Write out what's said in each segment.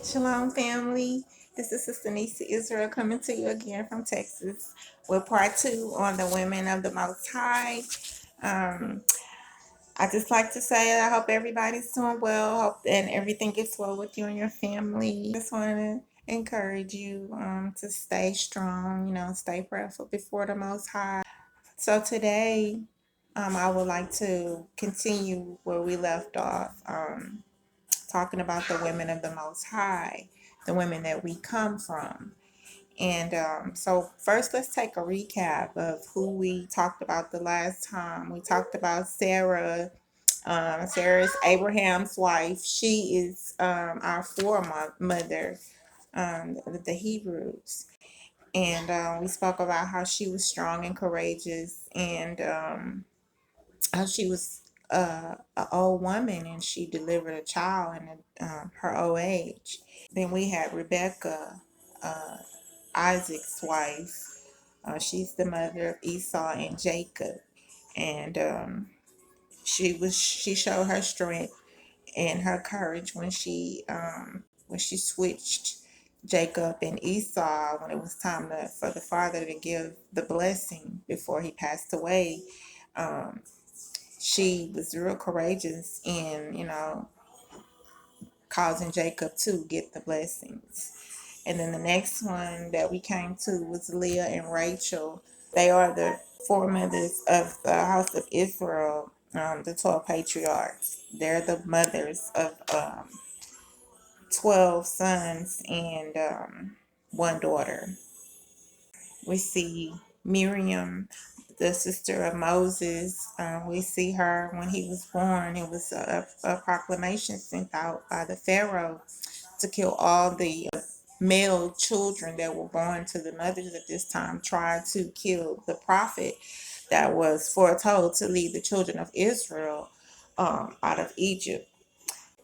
Shalom, family. This is Sister Nisa Israel coming to you again from Texas with part two on the Women of the Most High. Um, I just like to say I hope everybody's doing well, hope and everything gets well with you and your family. Just want to encourage you to stay strong, stay prayerful before the Most High. So today, I would like to continue where we left off. Talking about the women of the Most High, the women that we come from. And so, first, let's take a recap of who we talked about the last time. We talked about Sarah. Sarah's Abraham's wife. She is our foremother, the Hebrews. And we spoke about how she was strong and courageous, and how she was an old woman and she delivered a child in her old age. Then we had Rebecca, uh, Isaac's wife. She's the mother of Esau and Jacob, and she showed her strength and her courage when she switched Jacob and Esau when it was time for the father to give the blessing before he passed away. Um, she was real courageous in, causing Jacob to get the blessings. And then the next one that we came to was Leah and Rachel. They are the foremothers of the house of Israel, the 12 patriarchs. They're the mothers of 12 sons and one daughter. We see Miriam, the sister of Moses. We see her when he was born. It was a proclamation sent out by the Pharaoh to kill all the male children that were born to the mothers at this time, tried to kill the prophet that was foretold to lead the children of Israel out of Egypt.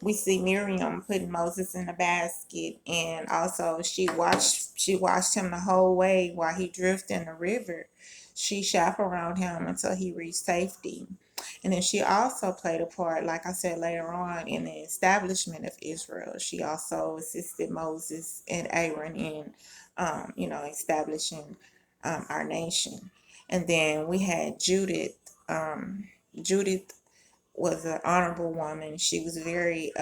We see Miriam putting Moses in a basket, and also she watched him the whole way while he drifted in the river. She chaperoned him until he reached safety. And then she also played a part, like I said later on, in the establishment of Israel. She also assisted Moses and Aaron in, establishing our nation. And then we had Judith. Judith was an honorable woman. She was very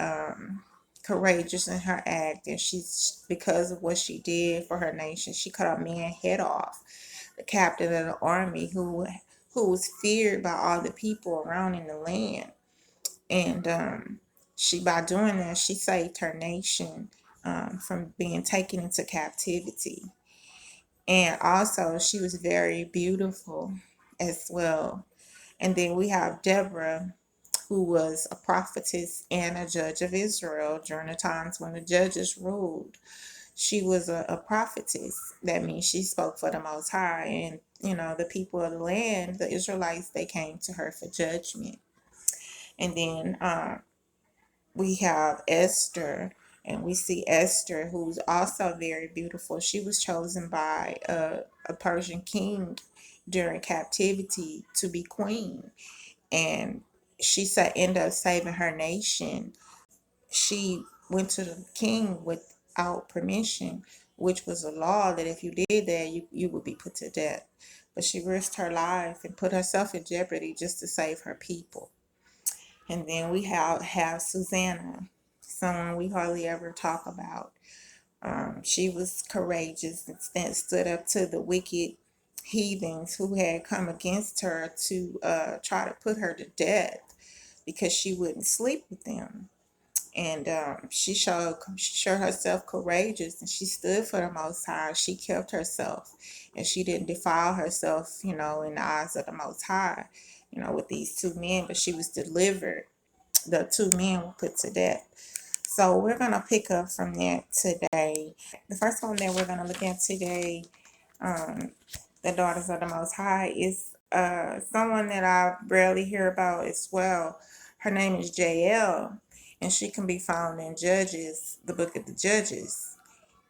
courageous in her act, and she's because of what she did for her nation. She cut a man's head off, the captain of the army, who was feared by all the people around in the land. And she, by doing that, she saved her nation from being taken into captivity. And also, she was very beautiful as well. And then we have Deborah, who was a prophetess and a judge of Israel during the times when the judges ruled. She was a prophetess. That means she spoke for the Most High. And, the people of the land, the Israelites, they came to her for judgment. And then we have Esther, and we see Esther, who's also very beautiful. She was chosen by a Persian king during captivity to be queen, and she said end up saving her nation. She went to the king without permission, which was a law that if you did that, you would be put to death. But she risked her life and put herself in jeopardy just to save her people. And then we have Susanna, someone we hardly ever talk about. She was courageous and stood up to the wicked heathens who had come against her to try to put her to death because she wouldn't sleep with them. And she showed herself courageous, and she stood for the Most High. She kept herself, and she didn't defile herself, in the eyes of the Most High, with these two men. But she was delivered. The two men were put to death. So we're going to pick up from there today. The first one that we're going to look at today, um, the Daughters of the Most High, is someone that I rarely hear about as well. Her name is Jael, and she can be found in Judges, the book of the Judges.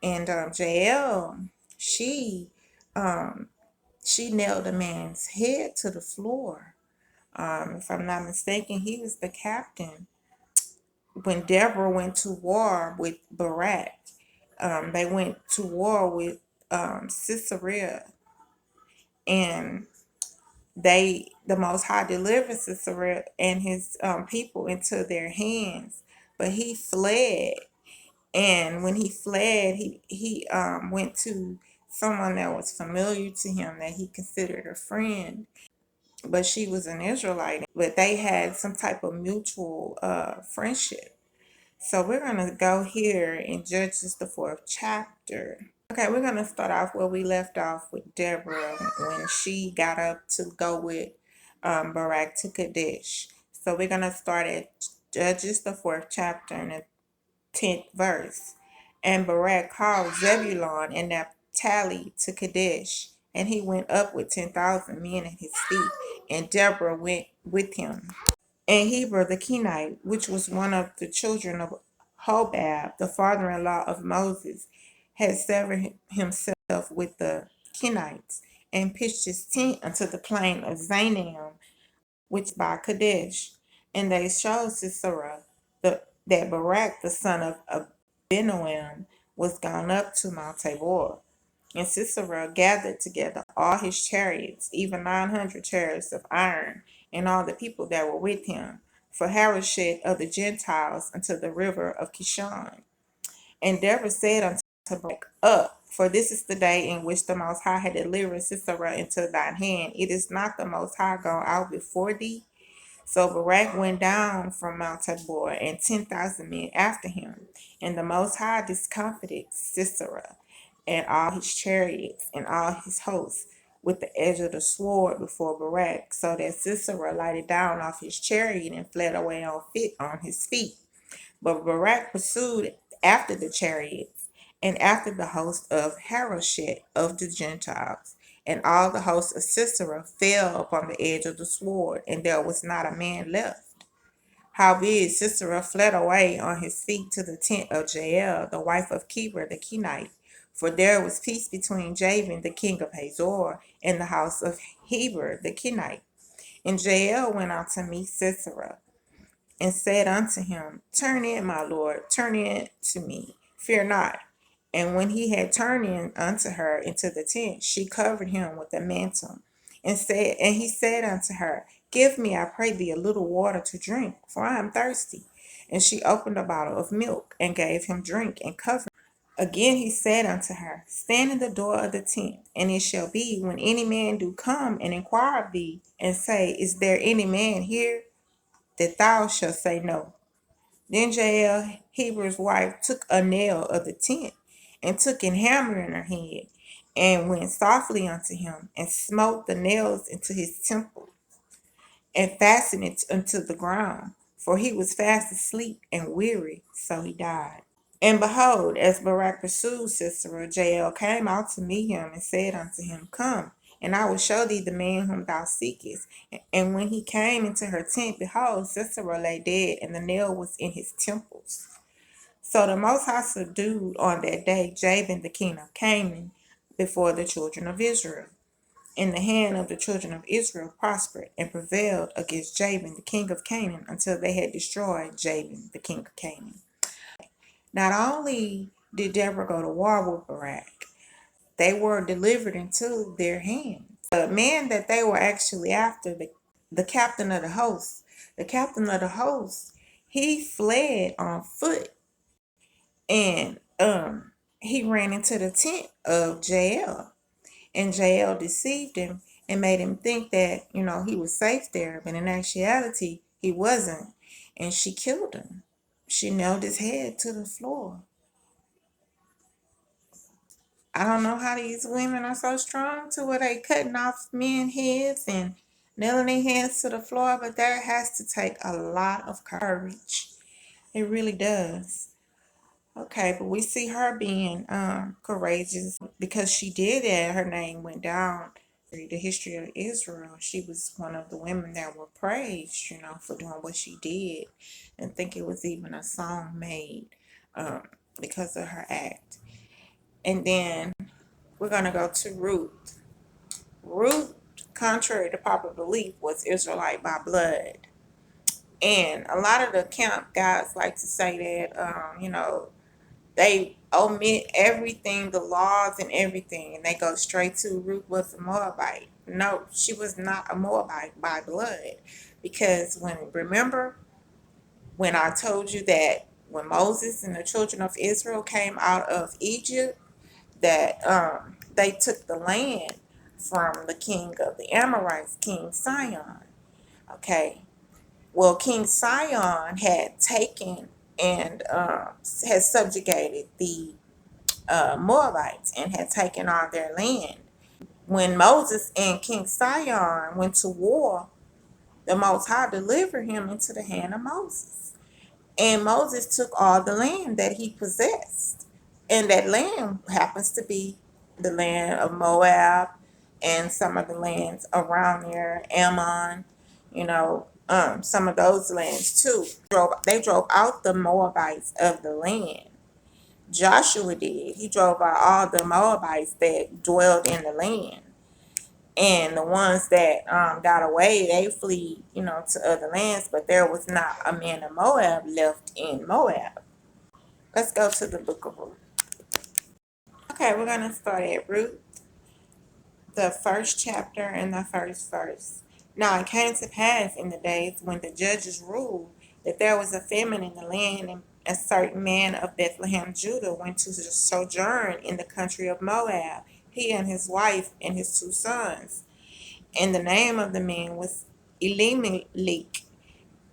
And Jael, she um, She nailed a man's head to the floor. If I'm not mistaken, he was the captain when Deborah went to war with Barak. They went to war with Sisera, and the Most High delivered Sisera and his people into their hands, but he fled. And when he fled, he went to someone that was familiar to him that he considered a friend, but she was an Israelite, but they had some type of mutual friendship. So we're going to go here in Judges, the fourth chapter. Okay, we're going to start off where we left off with Deborah when she got up to go with Barak to Kadesh. So we're going to start at Judges, the fourth chapter, and the 10th verse. And Barak called Zebulon and Naphtali to Kadesh, and he went up with 10,000 men at his feet, and Deborah went with him. And Heber the Kenite, which was one of the children of Hobab, the father-in-law of Moses, had severed himself with the Kenites, and pitched his tent unto the plain of Zaanam, which is by Kadesh. And they showed Sisera that Barak the son of Abinoam was gone up to Mount Tabor. And Sisera gathered together all his chariots, even 900 chariots of iron, and all the people that were with him, for Harosheth of the Gentiles unto the river of Kishon. And Deborah said unto Barak, Up, for this is the day in which the Most High had delivered Sisera into thine hand. It is not the Most High gone out before thee? So Barak went down from Mount Tabor, and 10,000 men after him. And the Most High discomfited Sisera and all his chariots and all his hosts with the edge of the sword before Barak, so that Sisera lighted down off his chariot and fled away on his feet. But Barak pursued after the chariots and after the host of Harosheth of the Gentiles. And all the hosts of Sisera fell upon the edge of the sword, and there was not a man left. Howbeit Sisera fled away on his feet to the tent of Jael, the wife of Heber the Kenite. For there was peace between Jabin the king of Hazor and the house of Heber the Kenite. And Jael went out to meet Sisera, and said unto him, Turn in, my lord, turn in to me, fear not. And when he had turned in unto her into the tent, she covered him with a mantle, and he said unto her, Give me, I pray thee, a little water to drink, for I am thirsty. And she opened a bottle of milk, and gave him drink, and covered him. Again he said unto her, Stand in the door of the tent, and it shall be, when any man do come and inquire of thee, and say, Is there any man here? That thou shalt say no. Then Jael, Heber's wife, took a nail of the tent, and took an hammer in her hand, and went softly unto him, and smote the nails into his temple, and fastened it unto the ground. For he was fast asleep and weary, so he died. And behold, as Barak pursued Sisera, Jael came out to meet him, and said unto him, Come, and I will show thee the man whom thou seekest. And when he came into her tent, behold, Sisera lay dead, and the nail was in his temples. So the Most High subdued on that day Jabin the king of Canaan before the children of Israel. And the hand of the children of Israel prospered and prevailed against Jabin the king of Canaan until they had destroyed Jabin the king of Canaan. Not only did Deborah go to war with Barak, they were delivered into their hands. The man that they were actually after, the captain of the host, he fled on foot, and he ran into the tent of Jael, and Jael deceived him and made him think that he was safe there, but in actuality he wasn't, and she killed him. She nailed his head to the floor. I don't know how these women are so strong to where they cutting off men's heads and nailing their heads to the floor, but that has to take a lot of courage. It really does. Okay, but we see her being courageous because she did that. Her name went down. The history of Israel. She was one of the women that were praised, for doing what she did. And I think it was even a song made because of her act. And then we're going to go to Ruth. Ruth, contrary to popular belief, was Israelite by blood. And a lot of the camp guys like to say that, they omit everything, the laws and everything, and they go straight to Ruth was a Moabite. No, she was not a Moabite by blood. Because remember when I told you that when Moses and the children of Israel came out of Egypt, that they took the land from the king of the Amorites, King Sihon. Okay, well, King Sihon had taken and had subjugated the Moabites and had taken all their land. When Moses and King Sihon went to war, the Most High delivered him into the hand of Moses. And Moses took all the land that he possessed. And that land happens to be the land of Moab and some of the lands around there, Ammon, some of those lands too. They drove out the Moabites of the land. Joshua did. He drove out all the Moabites that dwelled in the land. And the ones that got away, they flee, to other lands, but there was not a man of Moab left in Moab. Let's go to the book of Ruth. Okay, we're going to start at Ruth, the first chapter and the first verse. Now it came to pass in the days when the judges ruled that there was a famine in the land, and a certain man of Bethlehem, Judah, went to sojourn in the country of Moab, he and his wife and his 2 sons. And the name of the man was Elimelech,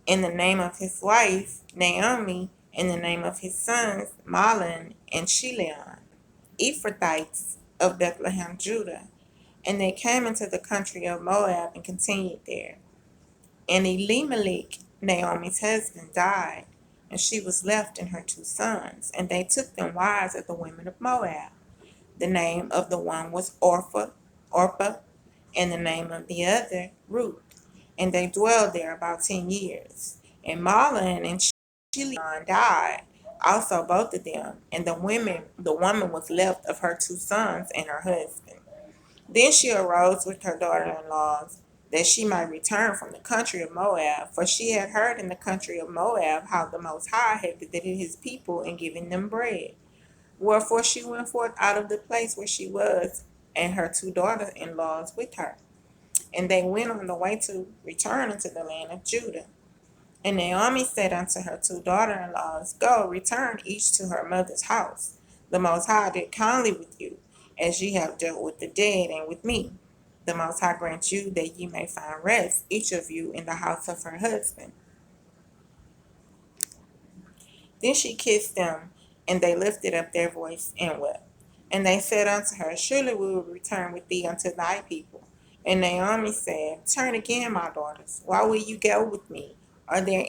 and the name of his wife Naomi, and the name of his sons Mahlon and Chilion, Ephrathites of Bethlehem, Judah. And they came into the country of Moab and continued there. And Elimelech, Naomi's husband, died, and she was left and her 2 sons. And they took them wives of the women of Moab. The name of the one was Orpah, and the name of the other Ruth. And they dwelled there about 10 years. And Mahlon and Chilion died, also both of them. And the woman was left of her 2 sons and her husband. Then she arose with her daughter-in-laws, that she might return from the country of Moab, for she had heard in the country of Moab how the Most High had visited his people and given them bread. Wherefore she went forth out of the place where she was, and her 2 daughters-in-laws with her. And they went on the way to return unto the land of Judah. And Naomi said unto her 2 daughters-in-laws, Go, return each to her mother's house. The Most High did kindly with you, as ye have dealt with the dead and with me. The Most High grant you that ye may find rest, each of you in the house of her husband. Then she kissed them, and they lifted up their voice and wept. And they said unto her, Surely we will return with thee unto thy people. And Naomi said, Turn again, my daughters. Why will you go with me? Are there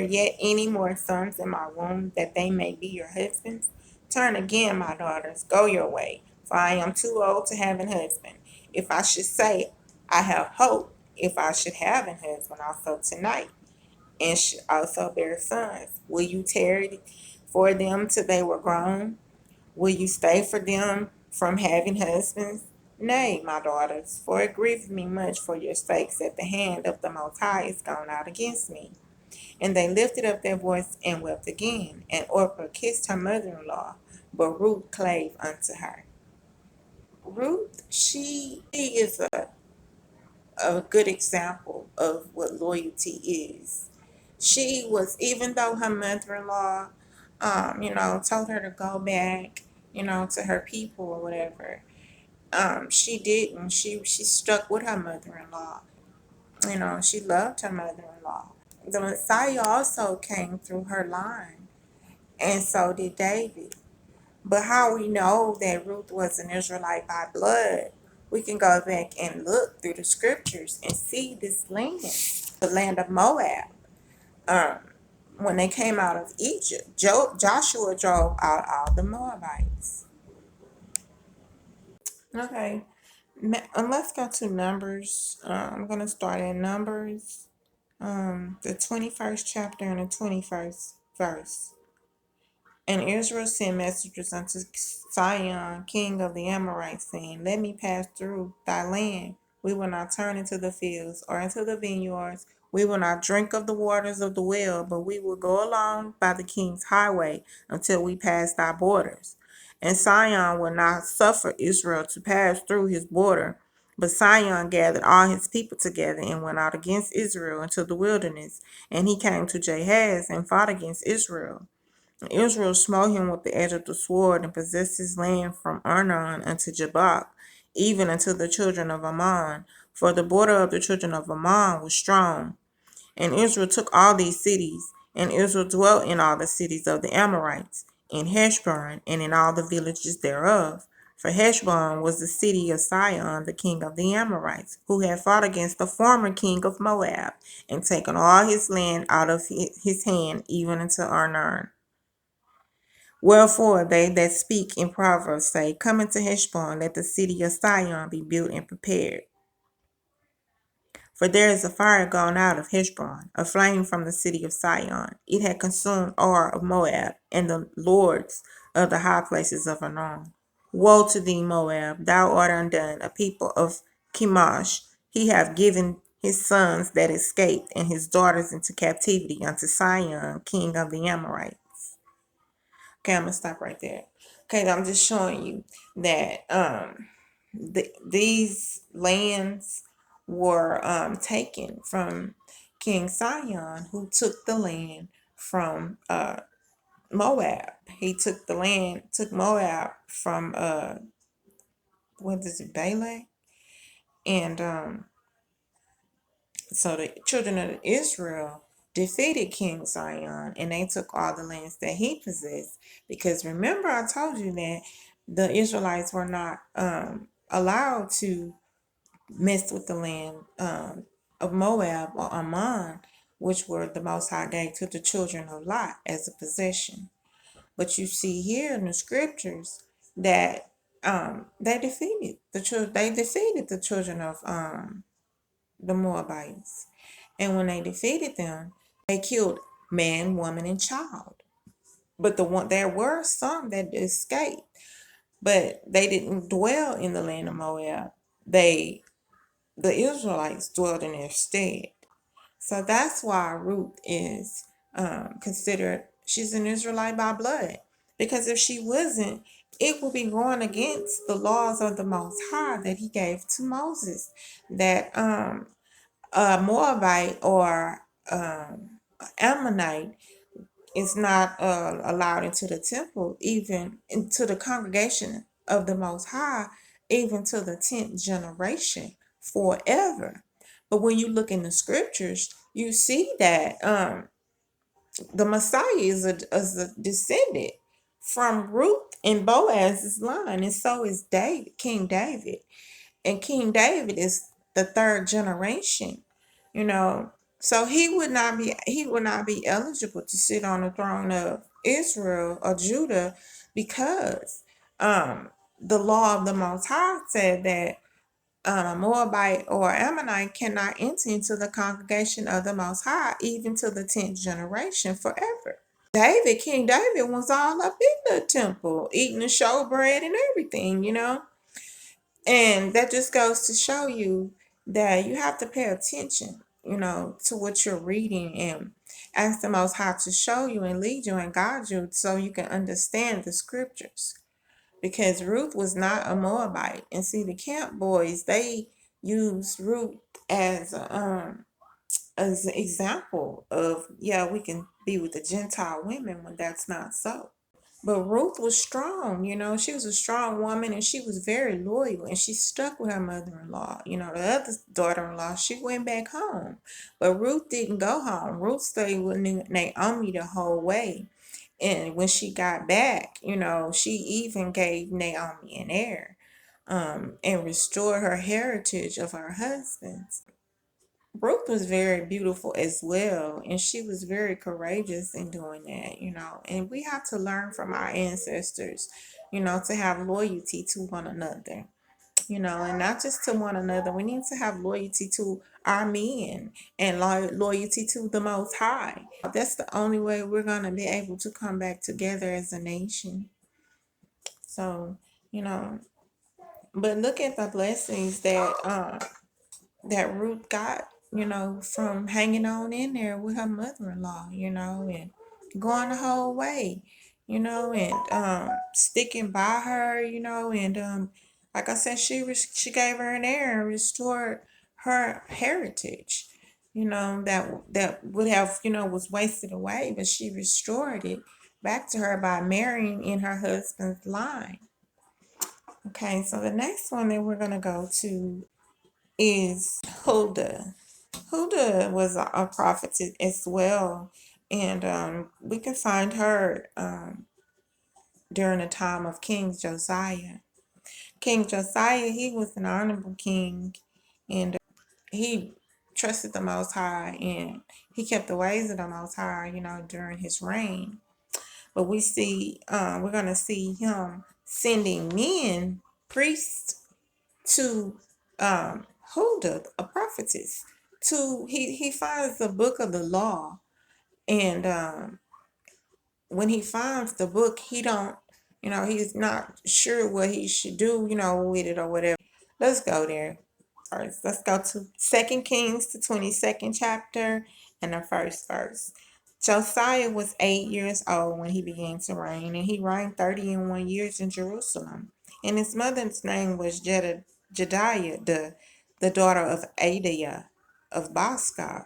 yet any more sons in my womb, that they may be your husbands? Turn again, my daughters, go your way, for I am too old to have an husband. If I should say, I have hope, if I should have an husband also tonight, and should also bear sons, will you tarry for them till they were grown? Will you stay for them from having husbands? Nay, my daughters, for it grieveth me much for your sakes that the hand of the Most High is gone out against me. And they lifted up their voice and wept again. And Orpah kissed her mother-in-law, but Ruth clave unto her. Ruth, she is a good example of what loyalty is. She was, even though her mother-in-law, told her to go back, to her people or whatever, she didn't. She stuck with her mother-in-law. She loved her mother-in-law. The Messiah also came through her line, and so did David. But how we know that Ruth was an Israelite by blood, we can go back and look through the scriptures and see this land, the land of Moab. Um, when they came out of Egypt, Joshua drove out all the Moabites. Okay, let's go to Numbers. I'm going to start in Numbers, the 21st chapter and the 21st verse. And Israel sent messengers unto Sihon, king of the Amorites, saying, Let me pass through thy land. We will not turn into the fields or into the vineyards. We will not drink of the waters of the well, but we will go along by the king's highway until we pass thy borders. And Sihon will not suffer Israel to pass through his border. But Sihon gathered all his people together and went out against Israel into the wilderness. And he came to Jahaz and fought against Israel. Israel smote him with the edge of the sword and possessed his land from Arnon unto Jabbok, even unto the children of Ammon, for the border of the children of Ammon was strong. And Israel took all these cities, and Israel dwelt in all the cities of the Amorites, in Heshbon, and in all the villages thereof. For Heshbon was the city of Sihon, the king of the Amorites, who had fought against the former king of Moab, and taken all his land out of his hand, even unto Arnon. Wherefore they that speak in Proverbs say, Come into Heshbon, let the city of Sion be built and prepared. For there is a fire gone out of Heshbon, a flame from the city of Sion. It had consumed Ar of Moab, and the lords of the high places of Arnon. Woe to thee, Moab! Thou art undone, a people of Chemosh. He hath given his sons that escaped, and his daughters into captivity unto Sion, king of the Amorites. Okay, I'm gonna stop right there. Okay, I'm just showing you that these lands were taken from King Sion, who took the land from Moab. He took Moab from what is it, Balak? And so the children of Israel defeated King Sion, and they took all the lands that he possessed. Because remember, I told you that the Israelites were not allowed to mess with the land of Moab or Ammon, which were the Most High gave to the children of Lot as a possession. But you see here in the scriptures that they defeated the children. They defeated the children of the Moabites. And when they defeated them, they killed man, woman, and child. But there were some that escaped, but they didn't dwell in the land of Moab. The Israelites dwelled in their stead. So that's why Ruth is considered, she's an Israelite by blood. Because if she wasn't, it would be going against the laws of the Most High that he gave to Moses. That a Moabite or Ammonite is not allowed into the temple, even into the congregation of the Most High, even to the 10th generation forever. But when you look in the scriptures, you see that the Messiah is a descendant from Ruth and Boaz's line, and so is David, King David. And King David is the third generation, you know. So he would not be eligible to sit on the throne of Israel or Judah, because the law of the Most High said that a Moabite or Ammonite cannot enter into the congregation of the Most High, even to the 10th generation forever. King David was all up in the temple, eating the showbread and everything, you know. And that just goes to show you that you have to pay attention, you know, to what you're reading, and ask the Most High to show you and lead you and guide you so you can understand the scriptures. Because Ruth was not a Moabite. And see, the camp boys, they used Ruth as as an example of, yeah, we can be with the Gentile women, when that's not so. But Ruth was strong, you know, she was a strong woman, and she was very loyal, and she stuck with her mother-in-law. You know, the other daughter-in-law, she went back home. But Ruth didn't go home. Ruth stayed with Naomi the whole way. And when she got back, you know, she even gave Naomi an heir, and restored her heritage of her husband's. Ruth was very beautiful as well, and she was very courageous in doing that, you know. And we have to learn from our ancestors, you know, to have loyalty to one another. and not just to one another. We need to have loyalty to our men and loyalty to the Most High. That's the only way we're going to be able to come back together as a nation. So, you know, but look at the blessings that Ruth got, from hanging on in there with her mother-in-law, and going the whole way, and sticking by her, and like I said, she gave her an heir and restored her heritage, that would have, was wasted away, but she restored it back to her by marrying in her husband's line. Okay, so the next one that we're gonna go to is Huldah. Huldah was a prophetess as well, and we can find her during the time of King Josiah. King Josiah, he was an honorable king, and he trusted the Most High, and he kept the ways of the Most High, during his reign. But we're gonna see him sending men, priests, to Huldah, a prophetess. He finds the book of the law, and when he finds the book, he don't, he's not sure what he should do, with it or whatever. Let's go there first. Let's go to 2 Kings, the 22nd chapter, and the first verse. Josiah was 8 years old when he began to reign, and he reigned 31 years in Jerusalem. And his mother's name was Jediah, the daughter of Adaiah of Boscath.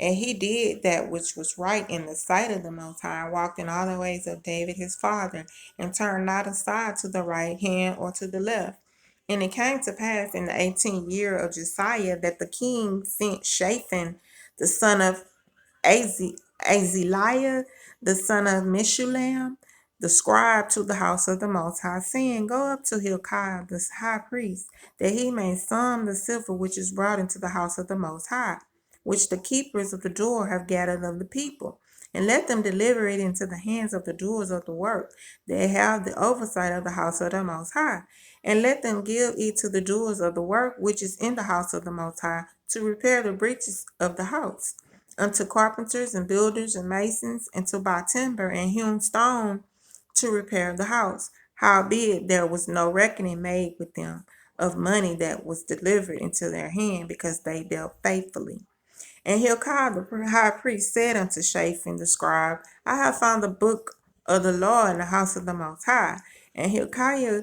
And he did that which was right in the sight of the Most High, and walked in all the ways of David his father, and turned not aside to the right hand or to the left. And it came to pass in the 18th year of Josiah that the king sent Shaphan, the son of Azaliah, the son of Meshullam, the scribe, to the house of the Most High, saying, Go up to Hilkiah, the high priest, that he may sum the silver which is brought into the house of the Most High, which the keepers of the door have gathered of the people, and let them deliver it into the hands of the doers of the work that have the oversight of the house of the Most High, and let them give it to the doers of the work which is in the house of the Most High, to repair the breaches of the house, unto carpenters and builders and masons, and to buy timber and hewn stone to repair the house. Howbeit there was no reckoning made with them of money that was delivered into their hand, because they dealt faithfully. And Hilkiah the high priest said unto Shaphan the scribe, I have found the book of the law in the house of the Most High. And Hilkiah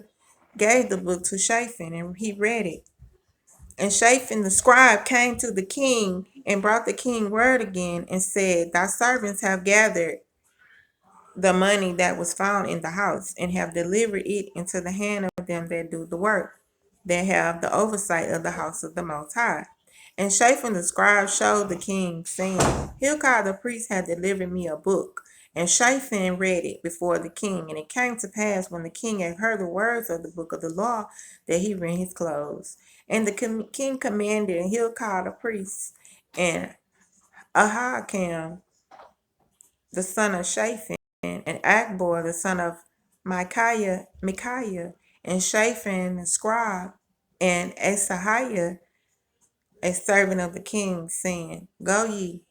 gave the book to Shaphan, and he read it. And Shaphan the scribe came to the king, and brought the king word again, and said, Thy servants have gathered the money that was found in the house, and have delivered it into the hand of them that do the work, that have the oversight of the house of the Most High. And Shaphan the scribe showed the king, saying, Hilkiah the priest had delivered me a book. And Shaphan read it before the king. And it came to pass, when the king had heard the words of the book of the law, that he rent his clothes. And the king commanded Hilkiah the priest, and Ahikam the son of Shaphan, and Akbor the son of Micaiah, and Shaphan the scribe, and Asahiah a servant of the king, saying, Go ye,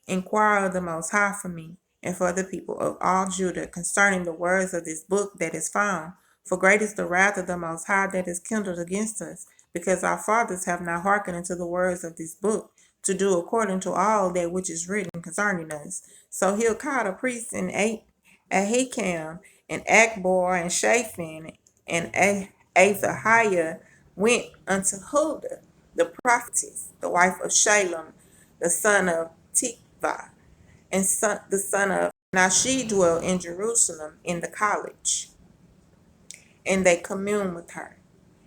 inquire of the Most High for me, and for the people of all Judah, concerning the words of this book that is found. For great is the wrath of the Most High that is kindled against us, because our fathers have not hearkened unto the words of this book, to do according to all that which is written concerning us. So Hilkiah the priest, and Ahikam, and Akbor, and Shaphan, and Azahiah went unto Huldah, the prophetess, the wife of Shalom, the son of Tikvah, and the son of. Now she dwelt in Jerusalem in the college, and they communed with her.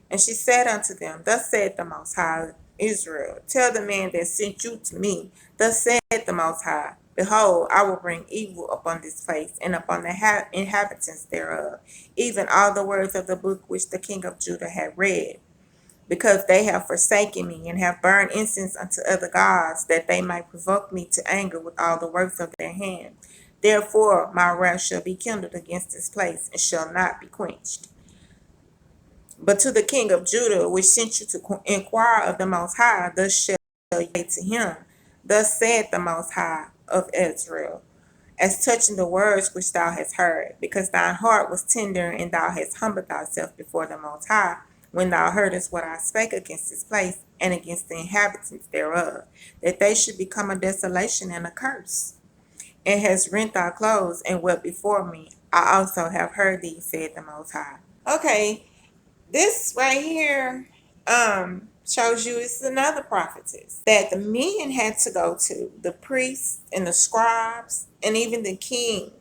And she said unto them, Thus saith the Most High Israel, Tell the man that sent you to me, Thus saith the Most High, Behold, I will bring evil upon this place, and upon the inhabitants thereof, even all the words of the book which the king of Judah had read, because they have forsaken me, and have burned incense unto other gods, that they might provoke me to anger with all the works of their hand. Therefore my wrath shall be kindled against this place, and shall not be quenched. But to the king of Judah, which sent you to inquire of the Most High, thus shall you say to him, Thus saith the Most High of Israel, as touching the words which thou hast heard, because thine heart was tender, and thou hast humbled thyself before the Most High, when thou heardest what I spake against this place, and against the inhabitants thereof, that they should become a desolation and a curse, and hast rent thy clothes, and wept before me. I also have heard thee, said the Most High. Okay, this right here shows you it's another prophetess that the men had to go to, the priests and the scribes and even the king.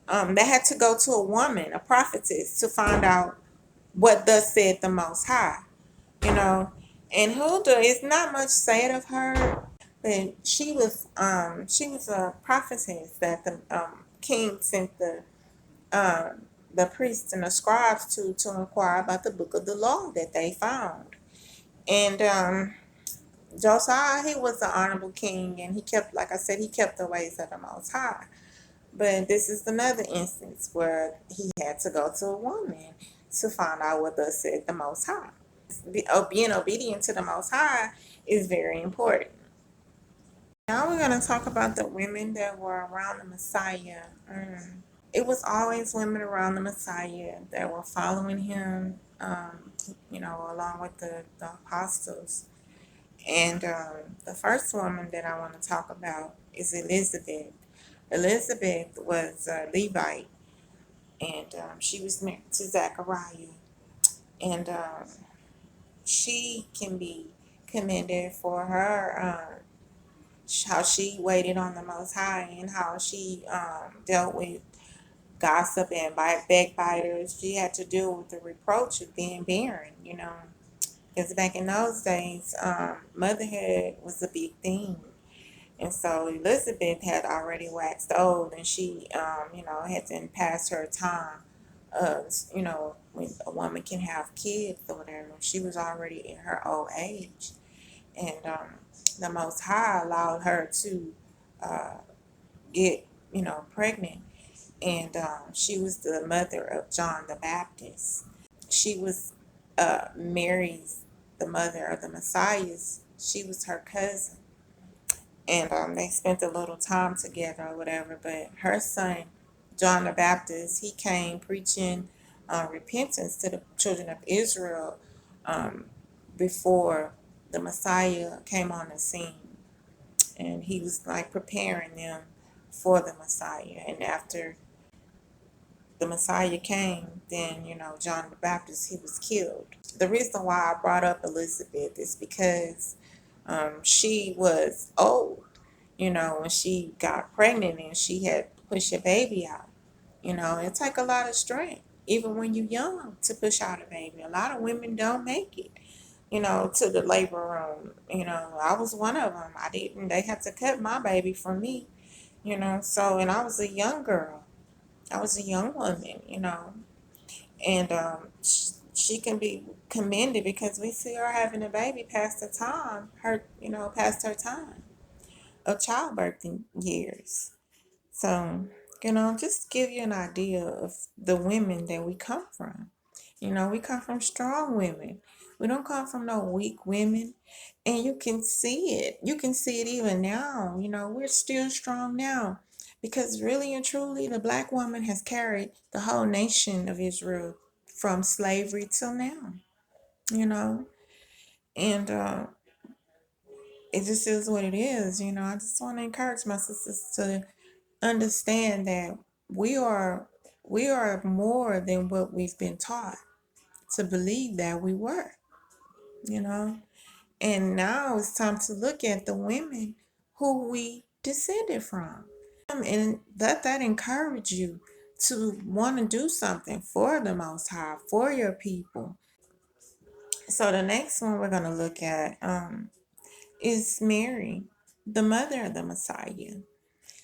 They had to go to a woman, a prophetess, to find out what thus said the Most High, you know. And Huldah is not much said of her, but she was a prophetess that the king sent the priests and the scribes to inquire about the book of the law that they found. And Josiah, he was an honorable king, and he kept, like I said, he kept the ways of the Most High. But this is another instance where he had to go to a woman to find out what thus said the Most High. Being obedient to the Most High is very important. Now we're going to talk about the women that were around the Messiah. It was always women around the Messiah that were following him, along with the apostles. And the first woman that I want to talk about is Elizabeth. Elizabeth was a Levite, and she was married to Zachariah. And she can be commended for her, how she waited on the Most High, and how she dealt with gossip and backbiters. She had to deal with the reproach of being barren, because back in those days, motherhood was a big thing. And so Elizabeth had already waxed old, and she, had been past her time of, when a woman can have kids or whatever. She was already in her old age. And the Most High allowed her to uh, get, pregnant. And she was the mother of John the Baptist. She was Mary's, the mother of the Messiah's. She was her cousin. And they spent a little time together or whatever. But her son, John the Baptist, he came preaching repentance to the children of Israel um, before the Messiah came on the scene. And he was like preparing them for the Messiah. And after the Messiah came, then, John the Baptist, he was killed. The reason why I brought up Elizabeth is because she was old, when she got pregnant and she had pushed a baby out. It take a lot of strength, even when you're young, to push out a baby. A lot of women don't make it, to the labor room. I was one of them. I didn't, they had to cut my baby for me, so, and I was a young girl. I was a young woman, and she can be commended because we see her having a baby past the time, past her time of childbirthing years. So, just give you an idea of the women that we come from. We come from strong women. We don't come from no weak women. And you can see it. You can see it even now. We're still strong now. Because really and truly, the black woman has carried the whole nation of Israel from slavery till now. You know, and it just is what it is. I just want to encourage my sisters to understand that we are we are more than what we've been taught to believe that we were, you know. And now it's time to look at the women who we descended from. And let that encourage you to want to do something for the Most High, for your people. So the next one we're going to look at is Mary, the mother of the Messiah.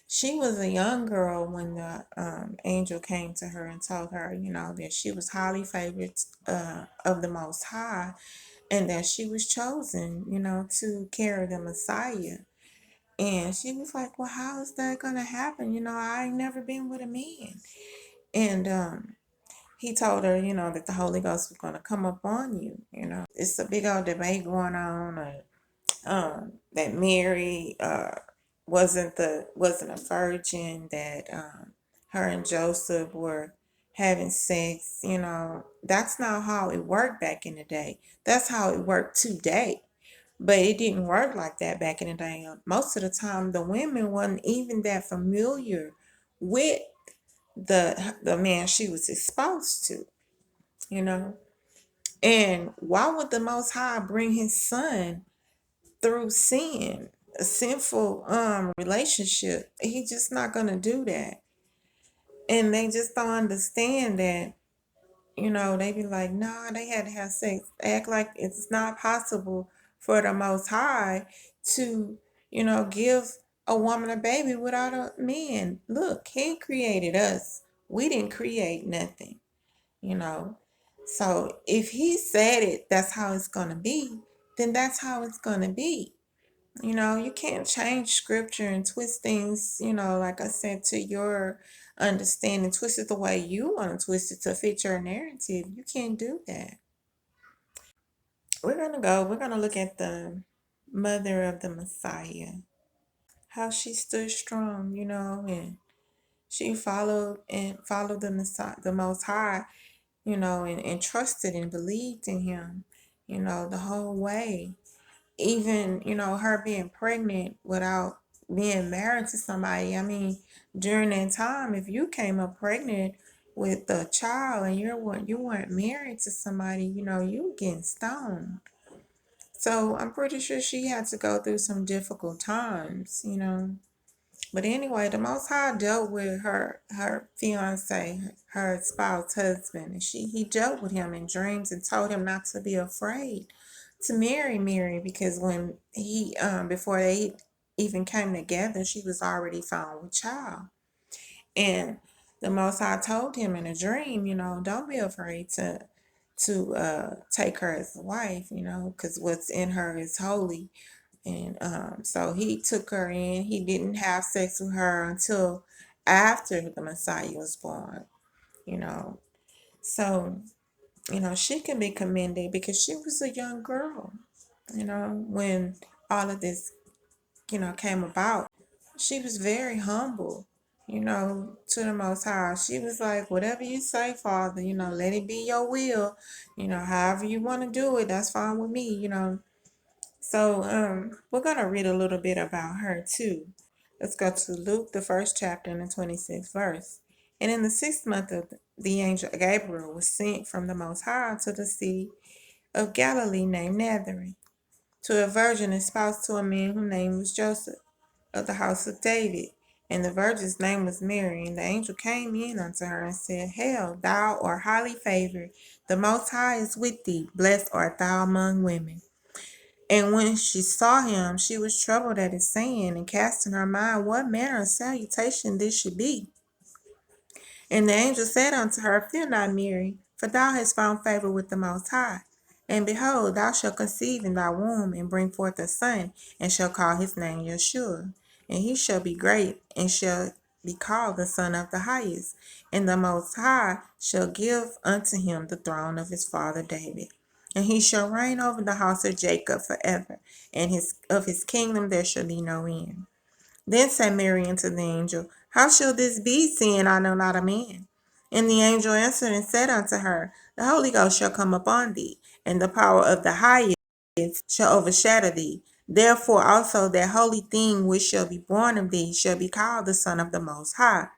She was a young girl when the angel came to her and told her, that she was highly favored of the Most High, and that she was chosen, to carry the Messiah. And she was like, well, how is that going to happen? I ain't never been with a man. And he told her, that the Holy Ghost was going to come upon you. It's a big old debate going on, that Mary wasn't a virgin, that her and Joseph were having sex. That's not how it worked back in the day. That's how it worked today. But it didn't work like that back in the day. Most of the time, the women wasn't even that familiar with the man she was exposed to, you know. And why would the Most High bring His Son through sin, a sinful relationship? He just not gonna do that. And they just don't understand that. They be like, nah, they had to have sex. They act like it's not possible for the Most High to, give a woman a baby without a man. Look, He created us. We didn't create nothing, you know. So if He said it, that's how it's going to be, then that's how it's going to be. You can't change scripture and twist things, like I said, to your understanding, twist it the way you want to twist it to fit your narrative. You can't do that. We're gonna look at the mother of the Messiah, how she stood strong, and she followed the Messiah, the Most High, and trusted and believed in Him, the whole way. Even, her being pregnant without being married to somebody. I mean, during that time, if you came up pregnant with a child and you weren't married to somebody, you were getting stoned. So I'm pretty sure she had to go through some difficult times. But anyway, the Most High dealt with her fiance, her spouse husband, and he dealt with him in dreams and told him not to be afraid to marry Mary, because when he before they even came together, she was already found with child. And the Most High told him in a dream, don't be afraid to take her as a wife, because what's in her is holy. And so he took her in. He didn't have sex with her until after the Messiah was born, you know. So, she can be commended because she was a young girl, when all of this, came about. She was very humble, to the Most High. She was like, whatever you say, Father, let it be your will, however you want to do it, that's fine with me. So we're going to read a little bit about her too. Let's go to Luke, the first chapter, and the 26th verse. And in the 6th month of the angel Gabriel was sent from the Most High to the city of Galilee named Nazareth, to a virgin espoused to a man whose name was Joseph, of the house of David. And the virgin's name was Mary. And the angel came in unto her and said, Hail, thou art highly favored, the Most High is with thee, blessed art thou among women. And when she saw him, she was troubled at his saying, and cast in her mind what manner of salutation this should be. And the angel said unto her, Fear not, Mary, for thou hast found favor with the Most High. And behold, thou shalt conceive in thy womb, and bring forth a son, and shall call his name Yeshua. And he shall be great, and shall be called the Son of the Highest. And the Most High shall give unto him the throne of his father David. And he shall reign over the house of Jacob forever, and of his kingdom there shall be no end. Then said Mary unto the angel, How shall this be, seeing I know not a man? And the angel answered and said unto her, The Holy Ghost shall come upon thee, and the power of the highest shall overshadow thee. Therefore also that holy thing which shall be born of thee shall be called the Son of the Most High.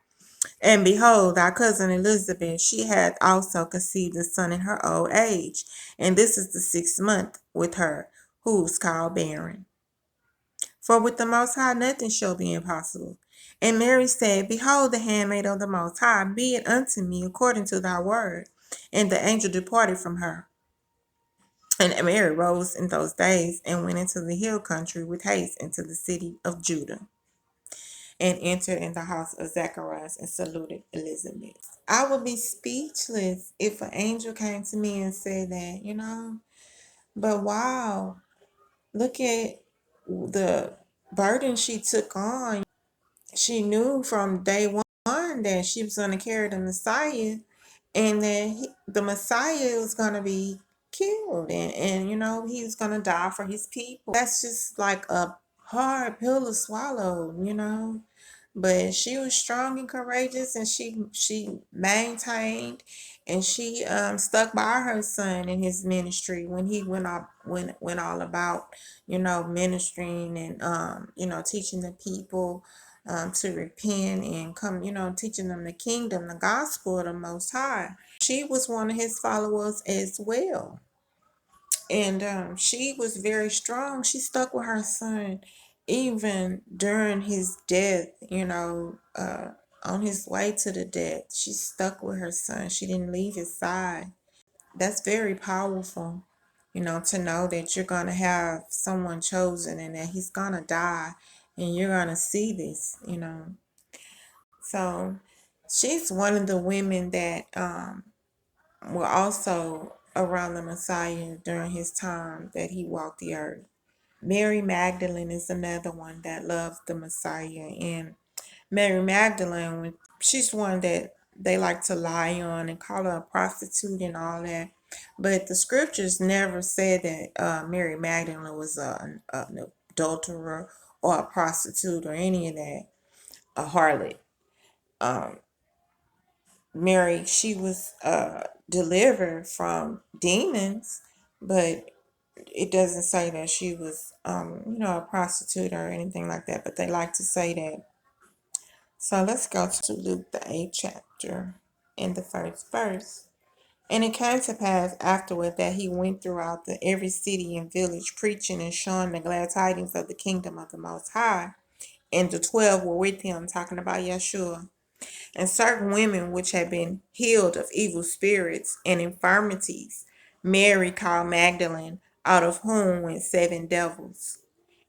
And behold, thy cousin Elizabeth, she hath also conceived a son in her old age, and this is the 6th month with her, who's called barren. For with the Most High nothing shall be impossible. And Mary said, Behold, the handmaid of the Most High, be it unto me according to thy word. And the angel departed from her. And Mary rose in those days and went into the hill country with haste into the city of Judah, and entered in the house of Zacharias and saluted Elizabeth. I would be speechless if an angel came to me and said that. But wow, look at the burden she took on. She knew from day one that she was going to carry the Messiah, and that the Messiah was going to be killed, and he was going to die for his people. That's just like a hard pill to swallow. But she was strong and courageous, and she maintained, and she stuck by her son in his ministry when he went all about ministering and teaching the people to repent and come, teaching them the kingdom, the gospel of the Most High. She was one of his followers as well. And she was very strong. She stuck with her son even during his death, on his way to the death. She stuck with her son. She didn't leave his side. That's very powerful, to know that you're going to have someone chosen and that he's going to die and you're going to see this. So she's one of the women that were also around the Messiah during his time that he walked the earth. Mary Magdalene is another one that loved the Messiah. And Mary Magdalene, she's one that they like to lie on and call her a prostitute and all that. But the scriptures never said that Mary Magdalene was an adulterer or a prostitute or any of that, a harlot. Um, Mary, she was delivered from demons, but it doesn't say that she was, a prostitute or anything like that, but they like to say that. So let's go to Luke, the 8th chapter, in the first verse. And it came to pass afterward that he went throughout every city and village, preaching and showing the glad tidings of the kingdom of the Most High. And the 12 were with him, talking about Yeshua. And certain women which had been healed of evil spirits and infirmities, Mary called Magdalene, out of whom went 7 devils,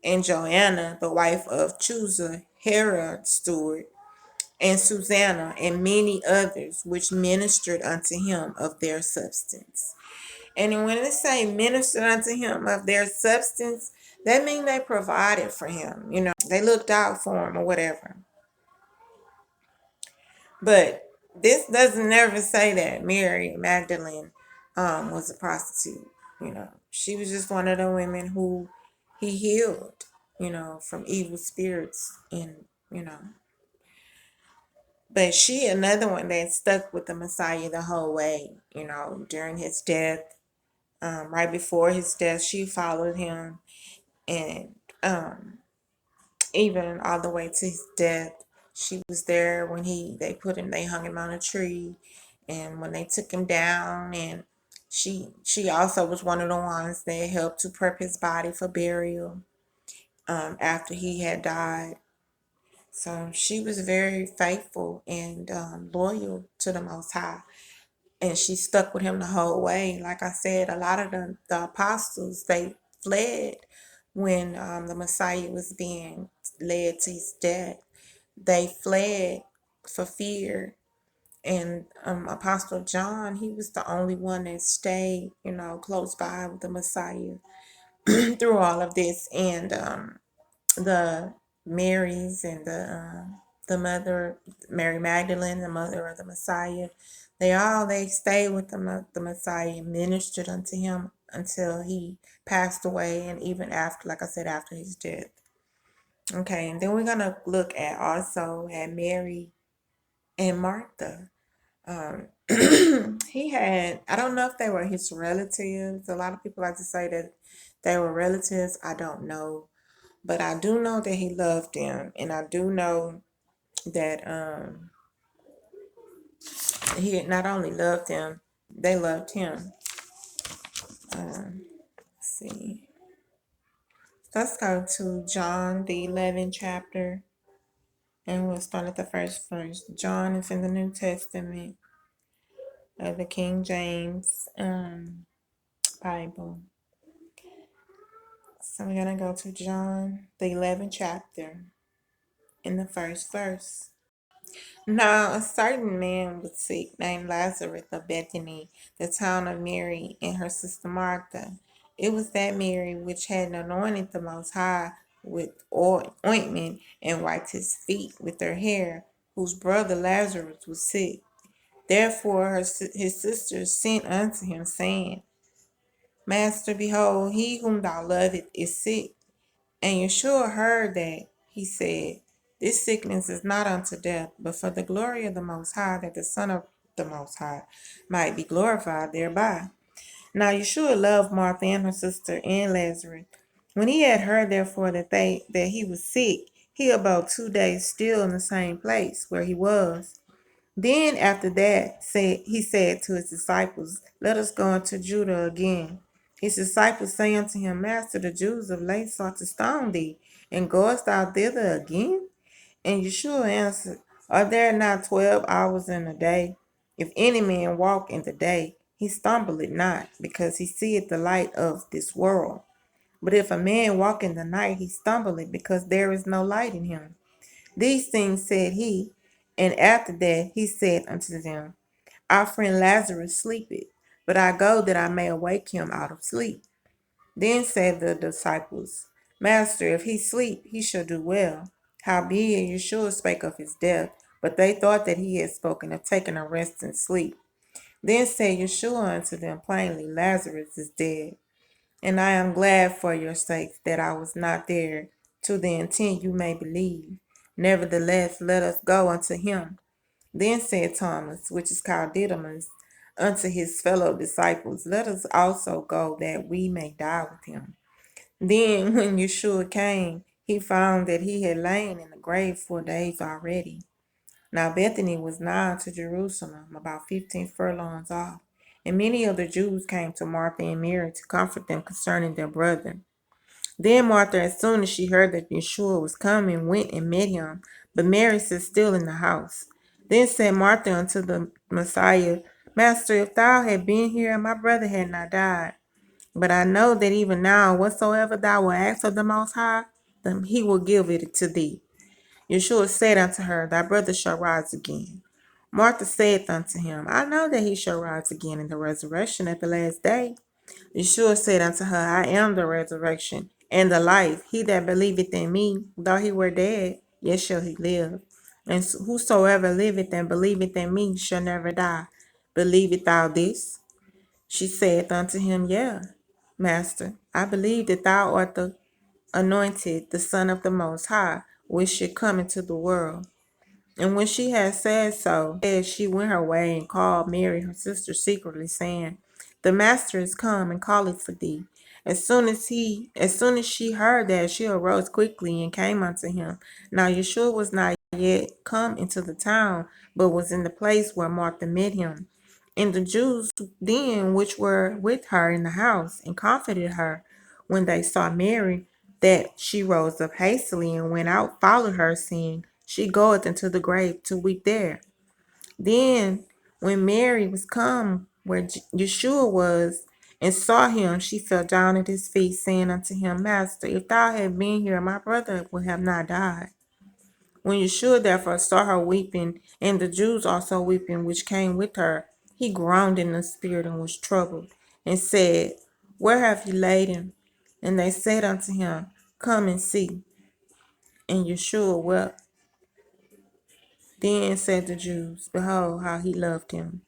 and Joanna, the wife of Chuza, Herod's steward, and Susanna, and many others, which ministered unto him of their substance. And when they say ministered unto him of their substance, that means they provided for him. They looked out for him or whatever. But this doesn't never say that Mary Magdalene was a prostitute. She was just one of the women who he healed, from evil spirits and, but she another one that stuck with the Messiah the whole way, during his death. Right before his death, she followed him, and even all the way to his death. She was there when they hung him on a tree, and when they took him down, and she also was one of the ones that helped to prep his body for burial after he had died. So she was very faithful and loyal to the Most High, and she stuck with him the whole way. Like I said, a lot of the apostles, they fled when the Messiah was being led to his death. They fled for fear. And Apostle John, he was the only one that stayed, close by with the Messiah through all of this. And the Marys and the mother, Mary Magdalene, the mother of the Messiah, they stayed with the Messiah, ministered unto him until he passed away, and even after, like I said, after his death. Okay, and then we're gonna look at also at Mary and Martha. I don't know if they were his relatives. A lot of people like to say that they were relatives. I don't know. But I do know that he loved them. And I do know that he not only loved them, they loved him. Let's see. Let's go to John, the 11th chapter. And we'll start at the first verse. John is in the New Testament of the King James Bible. So we're going to go to John, the 11th chapter, in the first verse. Now, a certain man was sick named Lazarus of Bethany, the town of Mary and her sister Martha. It was that Mary which had anointed the Most High with ointment and wiped his feet with her hair, whose brother Lazarus was sick. Therefore his sisters sent unto him, saying, Master, behold, he whom thou lovest is sick. And Yeshua heard that. He said, This sickness is not unto death, but for the glory of the Most High, that the Son of the Most High might be glorified thereby. Now Yeshua loved Martha and her sister and Lazarus. When he had heard therefore that he was sick, he abode 2 days still in the same place where he was. Then after that he said to his disciples, Let us go into Judah again. His disciples say unto him, Master, the Jews of late sought to stone thee, and goest thou thither again? And Yeshua answered, Are there not 12 hours in a day? If any man walk in the day, he stumbleth not, because he seeth the light of this world. But if a man walk in the night, he stumbleth, because there is no light in him. These things said he, and after that he said unto them, Our friend Lazarus sleepeth, but I go that I may awake him out of sleep. Then said the disciples, Master, if he sleep, he shall do well. Howbeit Yeshua spake of his death, but they thought that he had spoken of taking a rest and sleep. Then said Yeshua unto them plainly, Lazarus is dead, and I am glad for your sakes that I was not there, to the intent you may believe. Nevertheless, let us go unto him. Then said Thomas, which is called Didymus, unto his fellow disciples, Let us also go, that we may die with him. Then, when Yeshua came, he found that he had lain in the grave 4 days already. Now Bethany was nigh to Jerusalem, about 15 furlongs off, and many of the Jews came to Martha and Mary to comfort them concerning their brother. Then Martha, as soon as she heard that Yeshua was coming, went and met him, but Mary sat still in the house. Then said Martha unto the Messiah, Master, if thou had been here, my brother had not died. But I know that even now, whatsoever thou wilt ask of the Most High, then he will give it to thee. Yeshua said unto her, Thy brother shall rise again. Martha saith unto him, I know that he shall rise again in the resurrection at the last day. Yeshua said unto her, I am the resurrection and the life. He that believeth in me, though he were dead, yet shall he live. And whosoever liveth and believeth in me shall never die. Believest thou this? She saith unto him, Yea, Master, I believe that thou art the anointed, the Son of the Most High, which should come into the world. And when she had said so, she went her way and called Mary, her sister, secretly, saying, The Master is come and calleth for thee. As soon as she heard that, she arose quickly and came unto him. Now Yeshua was not yet come into the town, but was in the place where Martha met him. And the Jews then which were with her in the house, and comforted her when they saw Mary, that she rose up hastily and went out, followed her, saying, She goeth into the grave to weep there. Then, when Mary was come where Yeshua was, and saw him, she fell down at his feet, saying unto him, Master, if thou had been here, my brother would have not died. When Yeshua therefore saw her weeping, and the Jews also weeping which came with her, he groaned in the spirit and was troubled, and said, Where have you laid him? And they said unto him, Come and see. And Yeshua wept. Then said the Jews, Behold, how he loved him.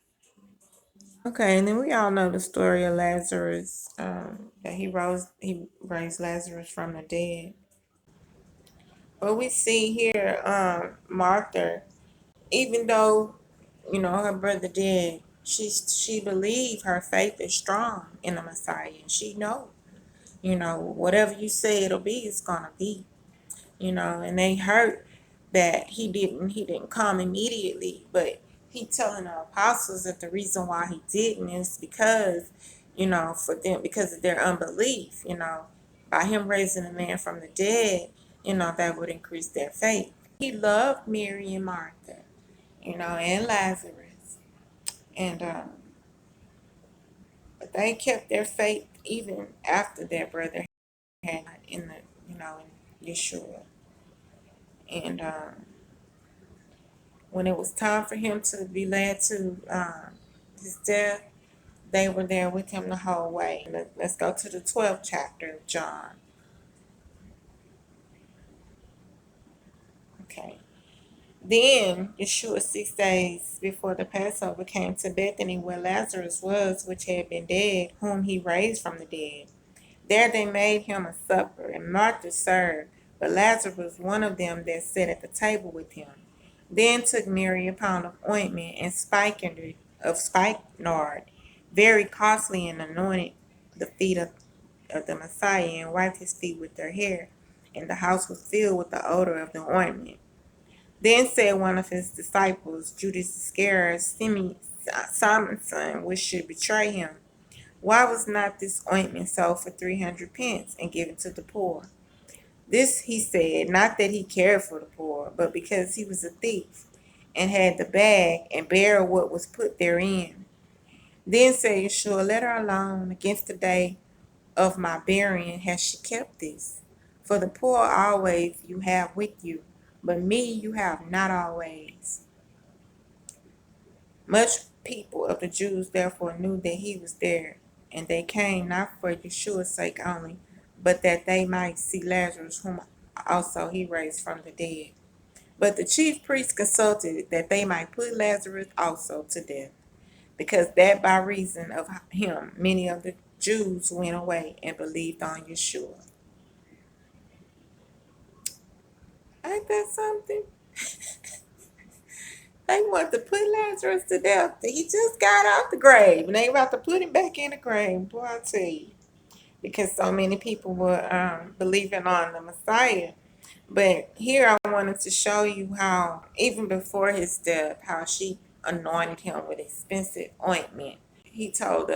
Okay, and then we all know the story of Lazarus, that he raised Lazarus from the dead. But we see here, Martha, even though, her brother dead, she believed her faith is strong in the Messiah. And she know, whatever you say it'll be, it's gonna be. And they hurt that he didn't come immediately, but he telling the apostles that the reason why he didn't is because, for them, because of their unbelief, by him raising a man from the dead, that would increase their faith. He loved Mary and Martha, and Lazarus, and but they kept their faith even after their brother had in the, in Yeshua. And when it was time for him to be led to his death, they were there with him the whole way. Let's go to the 12th chapter of John. Okay. Then Yeshua 6 days before the Passover came to Bethany where Lazarus was, which had been dead, whom he raised from the dead. There they made him a supper, and Martha served, but Lazarus was one of them that sat at the table with him. Then took Mary a pound of ointment and spikenard of spikenard, very costly, and anointed the feet of the Messiah, and wiped his feet with her hair. And the house was filled with the odor of the ointment. Then said one of his disciples, Judas Iscariot, Simon's son, which should betray him, why was not this ointment sold for 300 pence and given to the poor? This he said, not that he cared for the poor, but because he was a thief, and had the bag, and bare what was put therein. Then said Yeshua, let her alone. Against the day of my burying has she kept this. For the poor always you have with you, but me you have not always. Much people of the Jews therefore knew that he was there, and they came not for Yeshua's sake only, but that they might see Lazarus, whom also he raised from the dead. But the chief priests consulted that they might put Lazarus also to death, because that by reason of him many of the Jews went away and believed on Yeshua. Ain't that something? They want to put Lazarus to death. He just got out the grave, and they about to put him back in the grave. Boy, I tell you, because so many people were believing on the Messiah. But here I wanted to show you how, even before his death, how she anointed him with expensive ointment. He told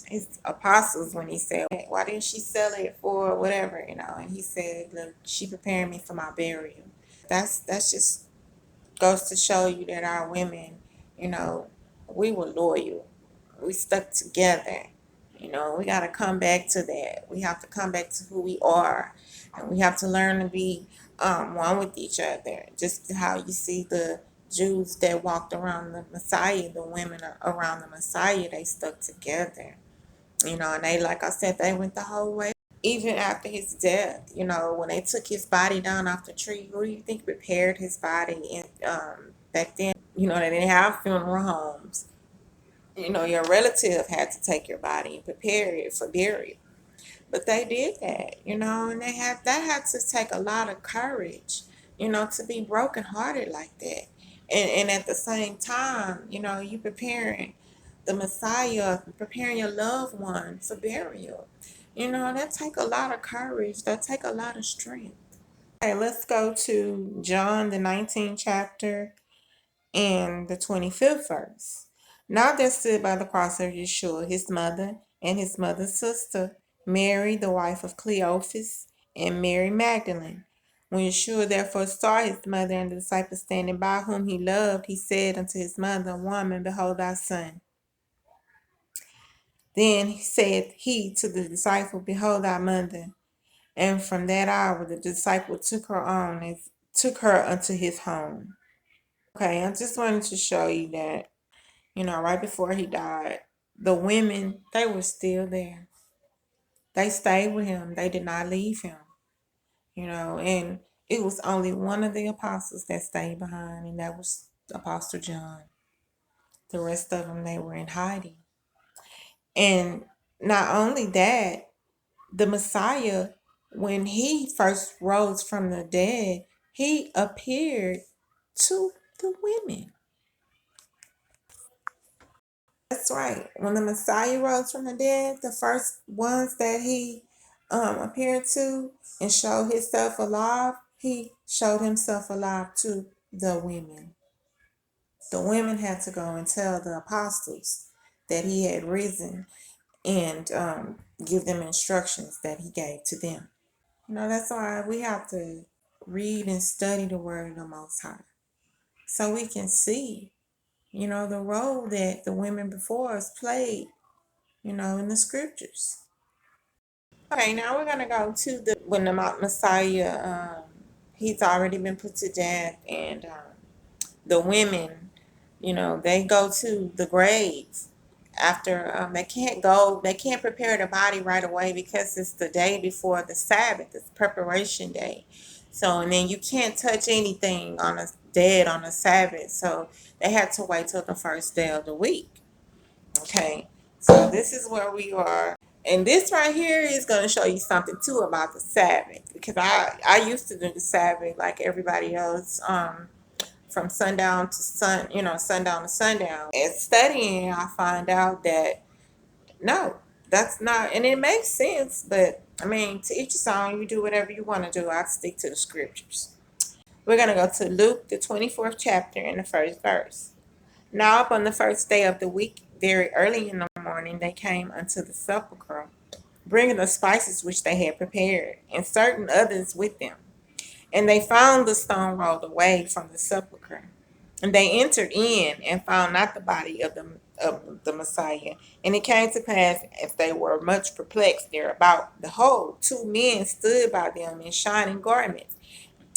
his apostles when he said, why didn't she sell it for whatever, and he said, look, she prepared me for my burial. That's just goes to show you that our women, you know, we were loyal. We stuck together. We got to come back to that. We have to come back to who we are. And we have to learn to be one with each other. Just how you see the Jews that walked around the Messiah, the women around the Messiah, they stuck together. And they, like I said, they went the whole way. Even after his death, when they took his body down off the tree, who do you think prepared his body? And back then, they didn't have funeral homes. Your relative had to take your body and prepare it for burial. But they did that, and that had to take a lot of courage, to be brokenhearted like that. And at the same time, you preparing the Messiah, preparing your loved one for burial. That take a lot of courage. That take a lot of strength. Okay, let's go to John the 19th chapter and the 25th verse. Now there stood by the cross of Yeshua his mother and his mother's sister, Mary, the wife of Cleophas, and Mary Magdalene. When Yeshua therefore saw his mother and the disciples standing by whom he loved, he said unto his mother, Woman, behold thy son. Then said he to the disciple, Behold thy mother. And from that hour the disciple took her on and took her unto his home. Okay, I just wanted to show you that, right before he died, the women, they were still there. They stayed with him. They did not leave him, and it was only one of the apostles that stayed behind, and that was Apostle John. The rest of them, they were in hiding. And not only that, the Messiah, when he first rose from the dead, he appeared to the women. That's right. When the Messiah rose from the dead, the first ones that he appeared to and showed himself alive, he showed himself alive to the women. The women had to go and tell the apostles that he had risen and give them instructions that he gave to them. That's why we have to read and study the word of the Most High so we can see, the role that the women before us played, in the scriptures. Okay, now we're going to go to when the Messiah, he's already been put to death, and the women, they go to the grave after they can't prepare the body right away because it's the day before the Sabbath, it's preparation day. So, and then you can't touch anything on a dead on a Sabbath. So they had to wait till the first day of the week. Okay. So this is where we are. And this right here is going to show you something too about the Sabbath, because I used to do the Sabbath like everybody else, from sundown to sundown to sundown. And studying, I find out that no, that's not, and it makes sense, but I mean, to each his own, you do whatever you want to do. I stick to the scriptures. We're going to go to Luke, the 24th chapter, and the first verse. Now, upon the first day of the week, very early in the morning, they came unto the sepulchre, bringing the spices which they had prepared, and certain others with them. And they found the stone rolled away from the sepulchre. And they entered in and found not the body of the Messiah. And it came to pass, as they were much perplexed thereabout, behold, two men stood by them in shining garments.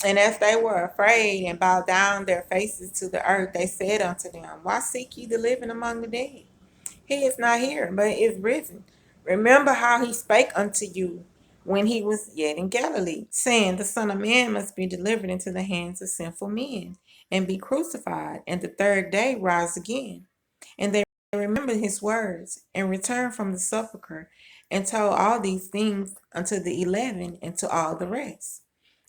And as they were afraid and bowed down their faces to the earth, they said unto them, Why seek ye the living among the dead? He is not here, but is risen. Remember how he spake unto you when he was yet in Galilee, saying, The Son of Man must be delivered into the hands of sinful men, and be crucified, and the third day rise again. And they remembered his words, and returned from the sepulchre, and told all these things unto the 11 and to all the rest.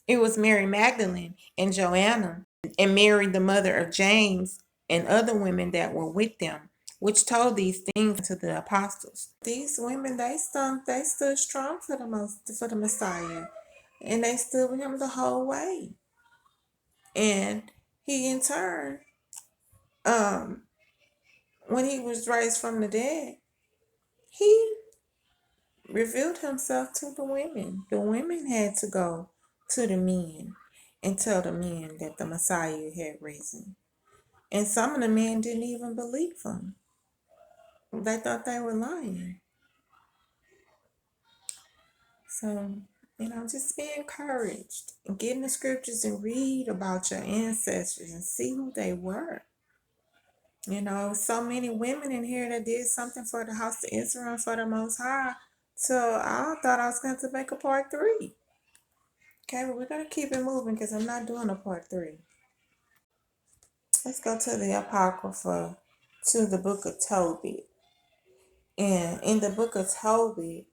It was Mary Magdalene and Joanna and Mary, the mother of James, and other women that were with them, which told these things to the apostles. These women, they stood strong for the Messiah, and they stood with him the whole way. And he, in turn, um, when he was raised from the dead, he revealed himself to the women. The women had to go to the men and tell the men that the Messiah had risen. And some of the men didn't even believe him. They thought they were lying. So, just be encouraged and get in the scriptures and read about your ancestors and see who they were. So many women in here that did something for the house of Israel and for the Most High. So I thought I was going to make a part 3. Okay, but we're going to keep it moving because I'm not doing a part 3. Let's go to the Apocrypha, to the book of Tobit. And in the book of Tobit,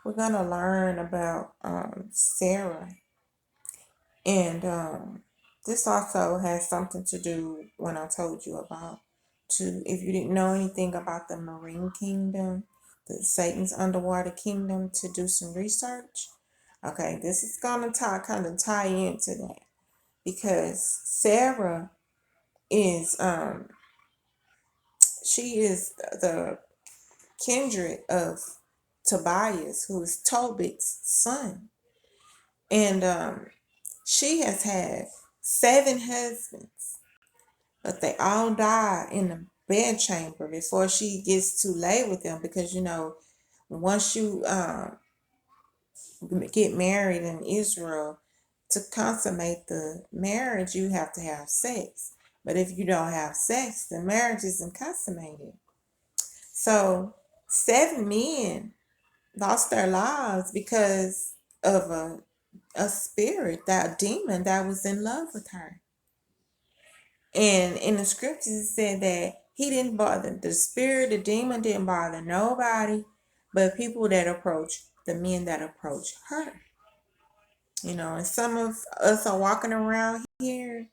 we're going to learn about Sarah. And this also has something to do when I told you about, if you didn't know anything about the Marine Kingdom, the Satan's underwater kingdom, to do some research. Okay, this is going to kind of tie into that, because Sarah is she is the kindred of Tobias, who is Tobit's son. And she has had 7 husbands, but they all die in the bedchamber before she gets to lay with them, because once you get married in Israel, to consummate the marriage, you have to have sex. But if you don't have sex, the marriage isn't consummated. So 7 men lost their lives because of a spirit, that demon that was in love with her. And in the scriptures, it said that he didn't bother, the spirit, the demon didn't bother nobody but people that approach, the men that approach her. And some of us are walking around here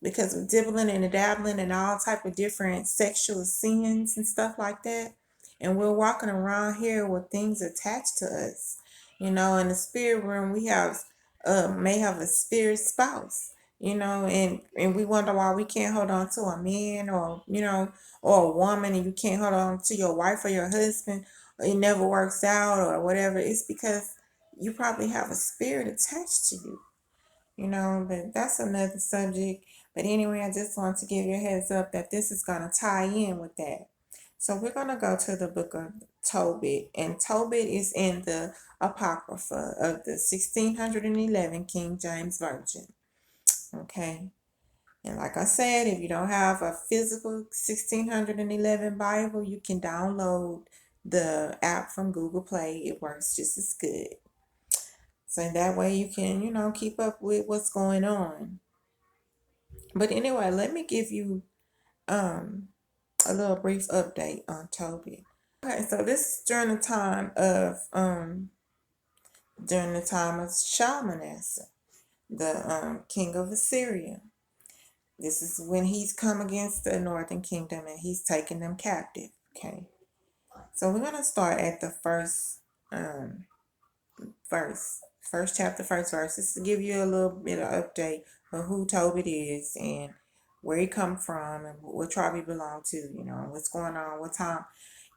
because of dibbling and dabbling and all type of different sexual sins and stuff like that. And we're walking around here with things attached to us. In the spirit realm, we may have a spirit spouse. And we wonder why we can't hold on to a man, or a woman, and you can't hold on to your wife or your husband, or it never works out or whatever. It's because you probably have a spirit attached to you. But that's another subject. But anyway, I just want to give you a heads up that this is going to tie in with that. So we're going to go to the book of Tobit. And Tobit is in the Apocrypha of the 1611 King James Version. Okay. And like I said, if you don't have a physical 1611 Bible, you can download the app from Google Play. It works just as good. So that way you can, keep up with what's going on. But anyway, let me give you um a little brief update on Tobit. Okay, so this is during the time of Shalmaneser, the king of Assyria. This is when he's come against the northern kingdom and he's taken them captive. Okay. So we're gonna start at the um verse. First chapter, first verse. This to give you a little bit of update of who Tobit is and where he come from and what tribe he belonged to, what's going on, what time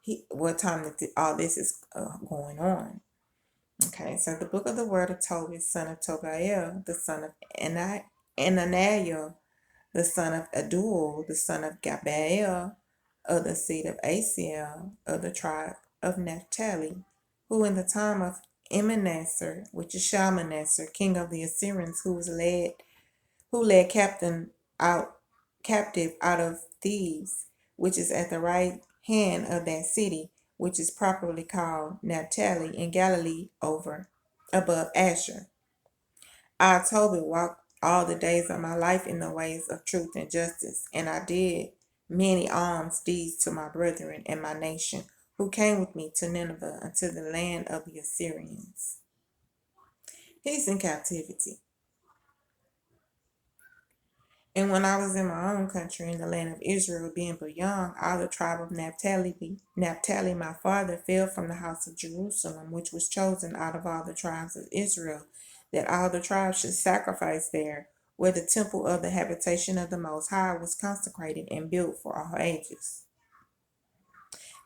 that all this is going on. Okay, so the book of the word of Tobit, son of Tobiah, the son of Ananiah, the son of Aduel, the son of Gabael, of the seed of Asiel, of the tribe of Naphtali, who in the time of Emanasser, which is Shalmaneser, king of the Assyrians, who led captive out of Thebes, which is at the right hand of that city, which is properly called Naphtali in Galilee above Asher. I, Tobit, walked all the days of my life in the ways of truth and justice, and I did many alms deeds to my brethren and my nation, who came with me to Nineveh unto the land of the Assyrians. He's in captivity. And when I was in my own country, in the land of Israel, being but young, all the tribe of Naphtali, my father, fell from the house of Jerusalem, which was chosen out of all the tribes of Israel, that all the tribes should sacrifice there, where the temple of the habitation of the Most High was consecrated and built for all ages.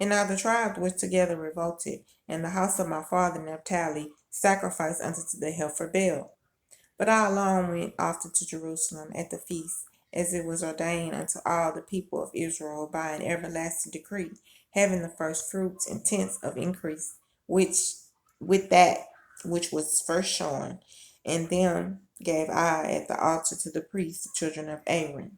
And all the tribes were together revolted, and the house of my father Naphtali sacrificed unto the heifer Baal. But I alone went often to Jerusalem at the feast, as it was ordained unto all the people of Israel by an everlasting decree, having the first fruits and tenths of increase, which with that which was first shown, and them gave I at the altar to the priests, the children of Aaron.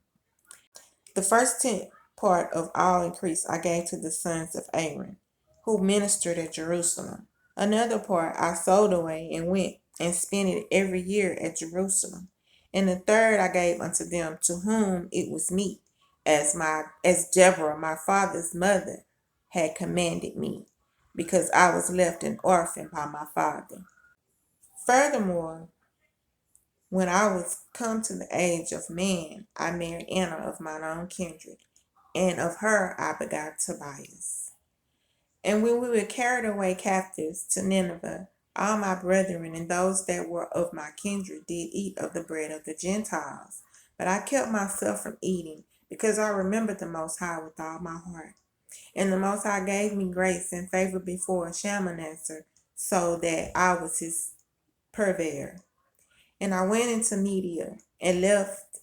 The first tenth part of all increase I gave to the sons of Aaron, who ministered at Jerusalem. Another part I sold away and went and spent it every year at Jerusalem. And the third I gave unto them to whom it was meet, as Deborah my father's mother had commanded me, because I was left an orphan by my father. Furthermore, when I was come to the age of man, I married Anna of mine own kindred, and of her I begot Tobias. And when we were carried away captives to Nineveh, all my brethren and those that were of my kindred did eat of the bread of the Gentiles. But I kept myself from eating, because I remembered the Most High with all my heart. And the Most High gave me grace and favor before Shalmaneser, so that I was his purveyor. And I went into Media, and left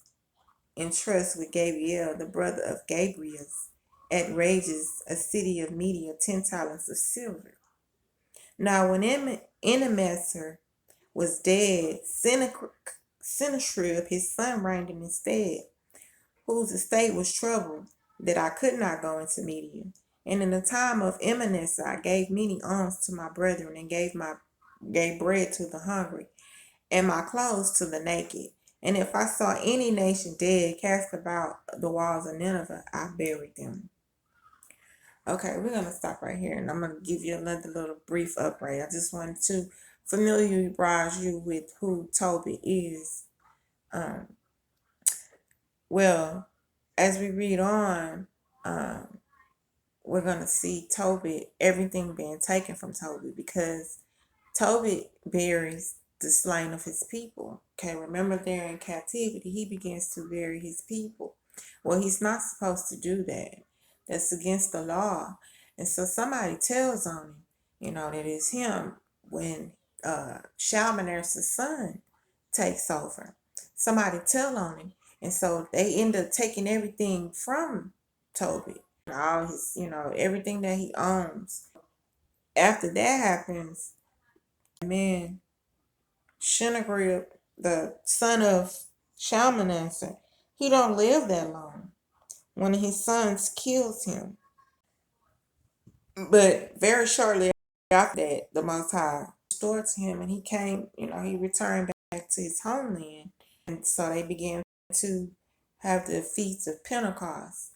in trust with Gabriel, the brother of Gabrias, at Rages, a city of Media, 10 talents of silver. Now when Enemeser was dead, Sennacherib his son reigned in his stead, whose estate was troubled, that I could not go into Media. And in the time of Emanessar I gave many alms to my brethren, and gave bread to the hungry, and my clothes to the naked. And if I saw any nation dead cast about the walls of Nineveh, I buried them. Okay, we're going to stop right here, and I'm going to give you another little brief update. I just wanted to familiarize you with who Tobit is. Well, as we read on, we're going to see Tobit, everything being taken from Tobit, because Tobit buries the slain of his people. Okay, remember they're in captivity. He begins to bury his people. Well, he's not supposed to do that. That's against the law. And so somebody tells on him, that it's him when Shalmaneser's son takes over. Somebody tell on him. And so they end up taking everything from Tobit. All his, everything that he owns. After that happens, man, Sennacherib, the son of Shalmaneser, he don't live that long. One of his sons kills him. But very shortly after that, the Most High restored to him, and he came, he returned back to his homeland. And so they began to have the Feast of Pentecost.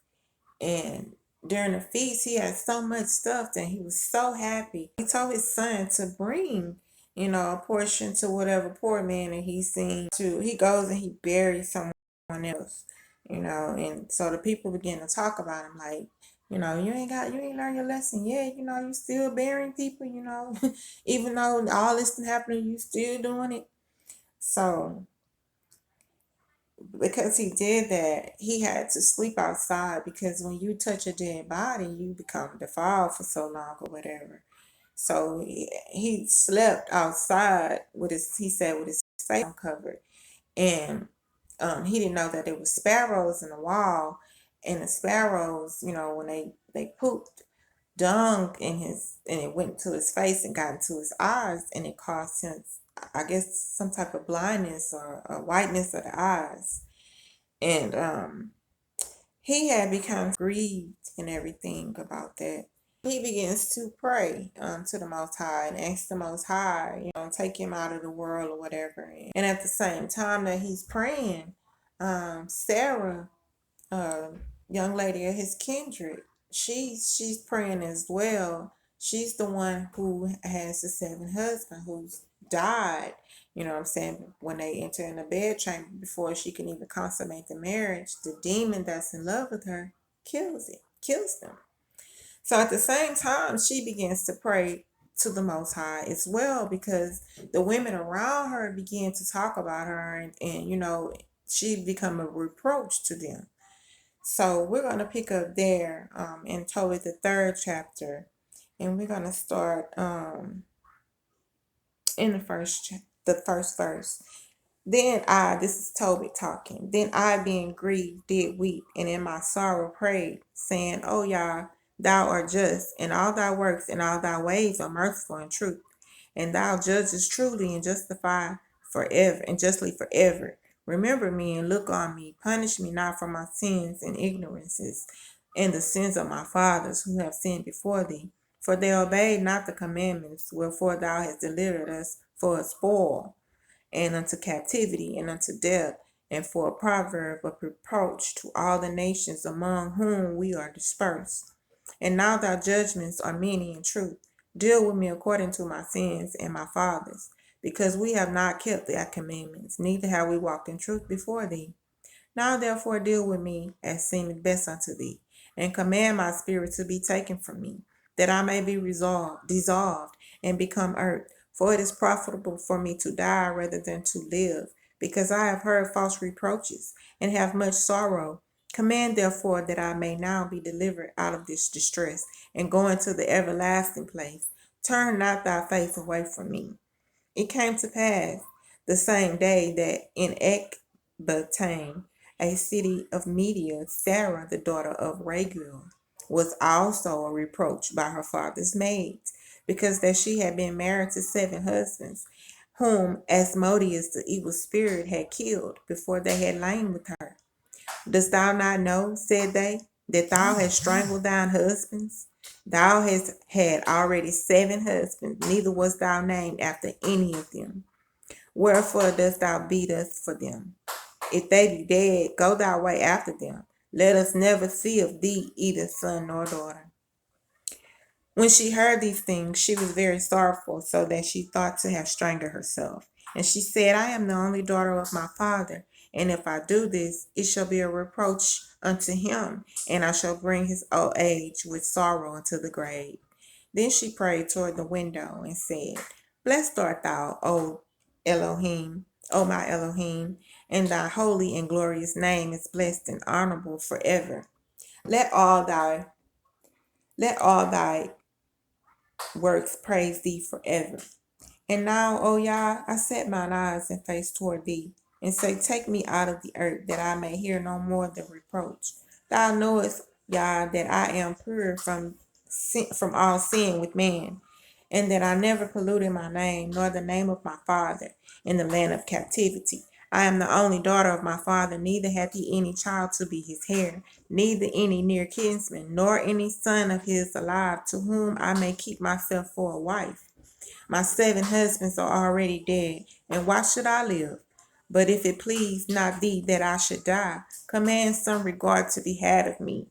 And during the feast, he had so much stuff that he was so happy. He told his son to bring, a portion to whatever poor man that he's seen. He goes and he buries someone else, and so the people begin to talk about him like, you ain't learned your lesson yet. You still burying people. Even though all this can happen, you still doing it. So because he did that, he had to sleep outside, because when you touch a dead body, you become defiled for so long or whatever. So he slept outside he said, with his face uncovered. And he didn't know that there were sparrows in the wall. And the sparrows, when they pooped dung and it went to his face and got into his eyes, and it caused him, I guess, some type of blindness or a whiteness of the eyes. And he had become grieved and everything about that. He begins to pray to the Most High and ask the Most High, take him out of the world or whatever. And at the same time that he's praying, Sarah, young lady of his kindred, she's praying as well. She's the one who has the 7 husbands who's died, what I'm saying, when they enter in the bedchamber before she can even consummate the marriage. The demon that's in love with her kills them. So at the same time, she begins to pray to the Most High as well, because the women around her begin to talk about her, and she become a reproach to them. So we're going to pick up there in Tobit, the 3rd chapter, and we're going to start in the first verse. This is Tobit talking. Then I, being grieved, did weep, and in my sorrow prayed, saying, O Yah, thou art just, and all thy works and all thy ways are merciful and truth, and thou judgest truly and justify forever and justly forever. Remember me and look on me. Punish me not for my sins and ignorances, and the sins of my fathers who have sinned before thee. For they obeyed not the commandments, wherefore thou hast delivered us for a spoil, and unto captivity, and unto death, and for a proverb of reproach to all the nations among whom we are dispersed. And now thy judgments are many in truth. Deal with me according to my sins and my fathers, because we have not kept thy commandments, neither have we walked in truth before thee. Now therefore deal with me as seemeth best unto thee, and command my spirit to be taken from me, that I may be dissolved, and become earth. For it is profitable for me to die rather than to live, because I have heard false reproaches, and have much sorrow. Command therefore that I may now be delivered out of this distress, and go into the everlasting place. Turn not thy face away from me. It came to pass the same day that in Ecbatane, a city of Media, Sarah, the daughter of Raguel, was also a reproach by her father's maids, because that she had been married to 7 husbands, whom Asmodeus the evil spirit had killed before they had lain with her. Dost thou not know, said they, that thou hast strangled thine husbands? Thou hast had already 7 husbands, neither wast thou named after any of them. Wherefore dost thou beat us for them? If they be dead, go thy way after them. Let us never see of thee either son nor daughter. When she heard these things, she was very sorrowful, so that she thought to have strangled herself. And she said, I am the only daughter of my father, and if I do this, it shall be a reproach unto him, and I shall bring his old age with sorrow into the grave. Then she prayed toward the window and said, Blessed art thou, O Elohim, O my Elohim, and thy holy and glorious name is blessed and honorable forever. Let all thy works praise thee forever. And now, O Yah, I set mine eyes and face toward thee, and say, Take me out of the earth, that I may hear no more the reproach. Thou knowest, Yah, that I am pure from all sin with man, and that I never polluted my name, nor the name of my father, in the land of captivity. I am the only daughter of my father, neither hath he any child to be his heir, neither any near kinsman, nor any son of his alive, to whom I may keep myself for a wife. My 7 husbands are already dead, and why should I live? But if it please not thee that I should die, command some regard to be had of me,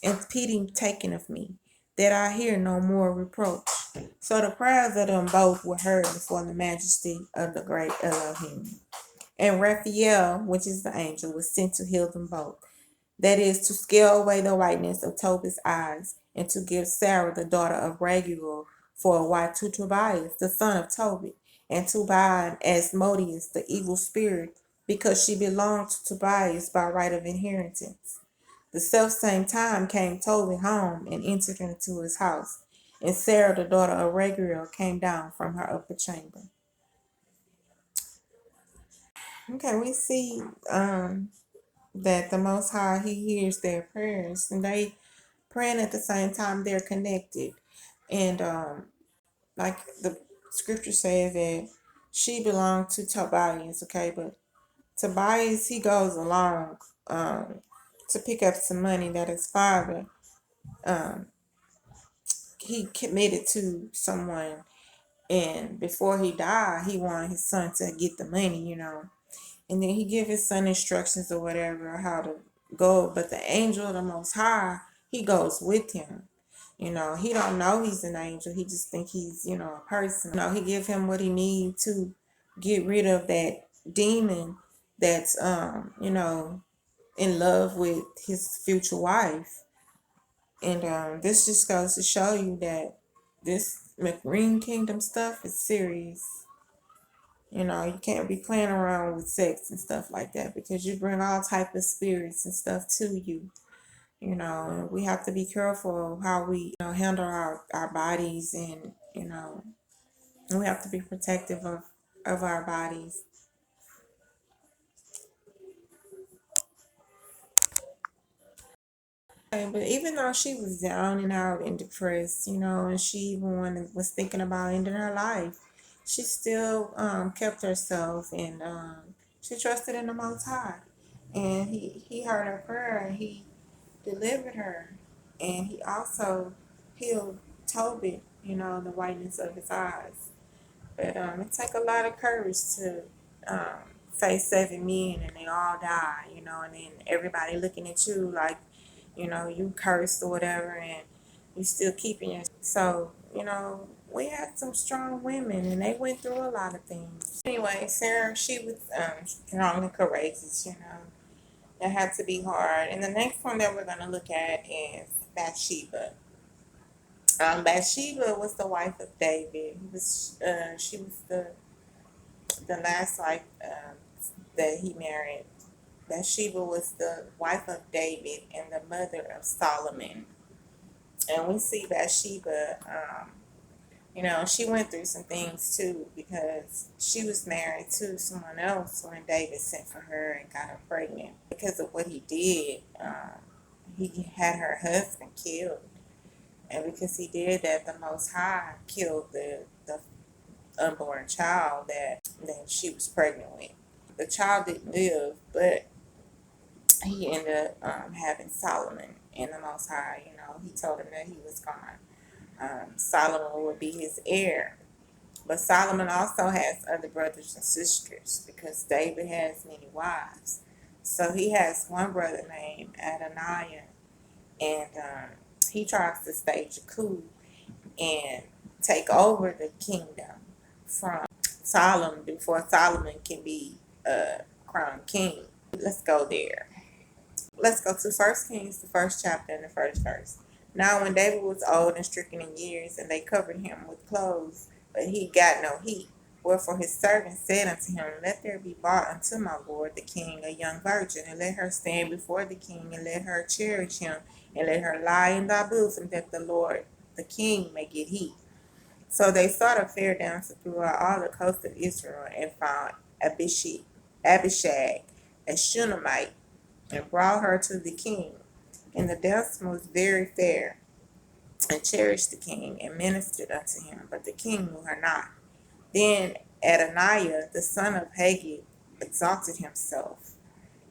and pity taken of me, that I hear no more reproach. So the prayers of them both were heard before the majesty of the great Elohim. And Raphael, which is the angel, was sent to heal them both. That is, to scale away the whiteness of Tobit's eyes, and to give Sarah, the daughter of Raguel, for a wife to Tobias, the son of Tobit, and to bind Asmodeus, the evil spirit, because she belonged to Tobias by right of inheritance. The self-same time came Tobit home and entered into his house, and Sarah, the daughter of Raguel, came down from her upper chamber. Okay, we see that the Most High, He hears their prayers, and they praying at the same time they're connected. And like the scripture says that she belonged to Tobias, okay, but Tobias, he goes along to pick up some money that his father um he committed to someone, and before he died he wanted his son to get the money. And then he give his son instructions or whatever how to go, but the angel of the Most High, he goes with him. He don't know he's an angel. He just think he's, a person. He give him what he need to get rid of that demon that's in love with his future wife. And this just goes to show you that this McGreen Kingdom stuff is serious. You can't be playing around with sex and stuff like that, because you bring all type of spirits and stuff to you. And we have to be careful of how we handle our bodies, and we have to be protective of our bodies. But even though she was down and out and depressed, and she even was thinking about ending her life, she still kept herself, and she trusted in the Most High. And he heard her prayer, and he delivered her. And he also healed Tobit, the whiteness of his eyes. But it take a lot of courage to face 7 men and they all die, and then everybody looking at you like, you cursed or whatever, and you still keeping your. So, we had some strong women and they went through a lot of things. Anyway, Sarah, she was strong and courageous, That had to be hard. And the next one that we're going to look at is Bathsheba. Bathsheba was the wife of David. She was the last wife that he married. Bathsheba was the wife of David and the mother of Solomon. And we see Bathsheba, she went through some things too, because she was married to someone else when David sent for her and got her pregnant. Because of what he did, he had her husband killed. And because he did that, the Most High killed the unborn child that she was pregnant with. The child didn't live, but he ended up having Solomon. And the Most High, he told him that he was gone. Solomon would be his heir. But Solomon also has other brothers and sisters, because David has many wives. So he has one brother named Adoniah, and he tries to stage a coup and take over the kingdom from Solomon before Solomon can be crowned king. Let's go there. Let's go to 1 Kings, the first chapter and the first verse. Now when David was old and stricken in years, and they covered him with clothes, but he got no heat. Wherefore his servant said unto him, Let there be brought unto my lord the king a young virgin, and let her stand before the king, and let her cherish him, and let her lie in thy bosom, that the Lord the king may get heat. So they sought a fair damsel throughout all the coast of Israel, and found Abishag, a Shunammite, and brought her to the king. And the damsel was very fair, and cherished the king, and ministered unto him, but the king knew her not. Then Adoniah, the son of Haggith, exalted himself,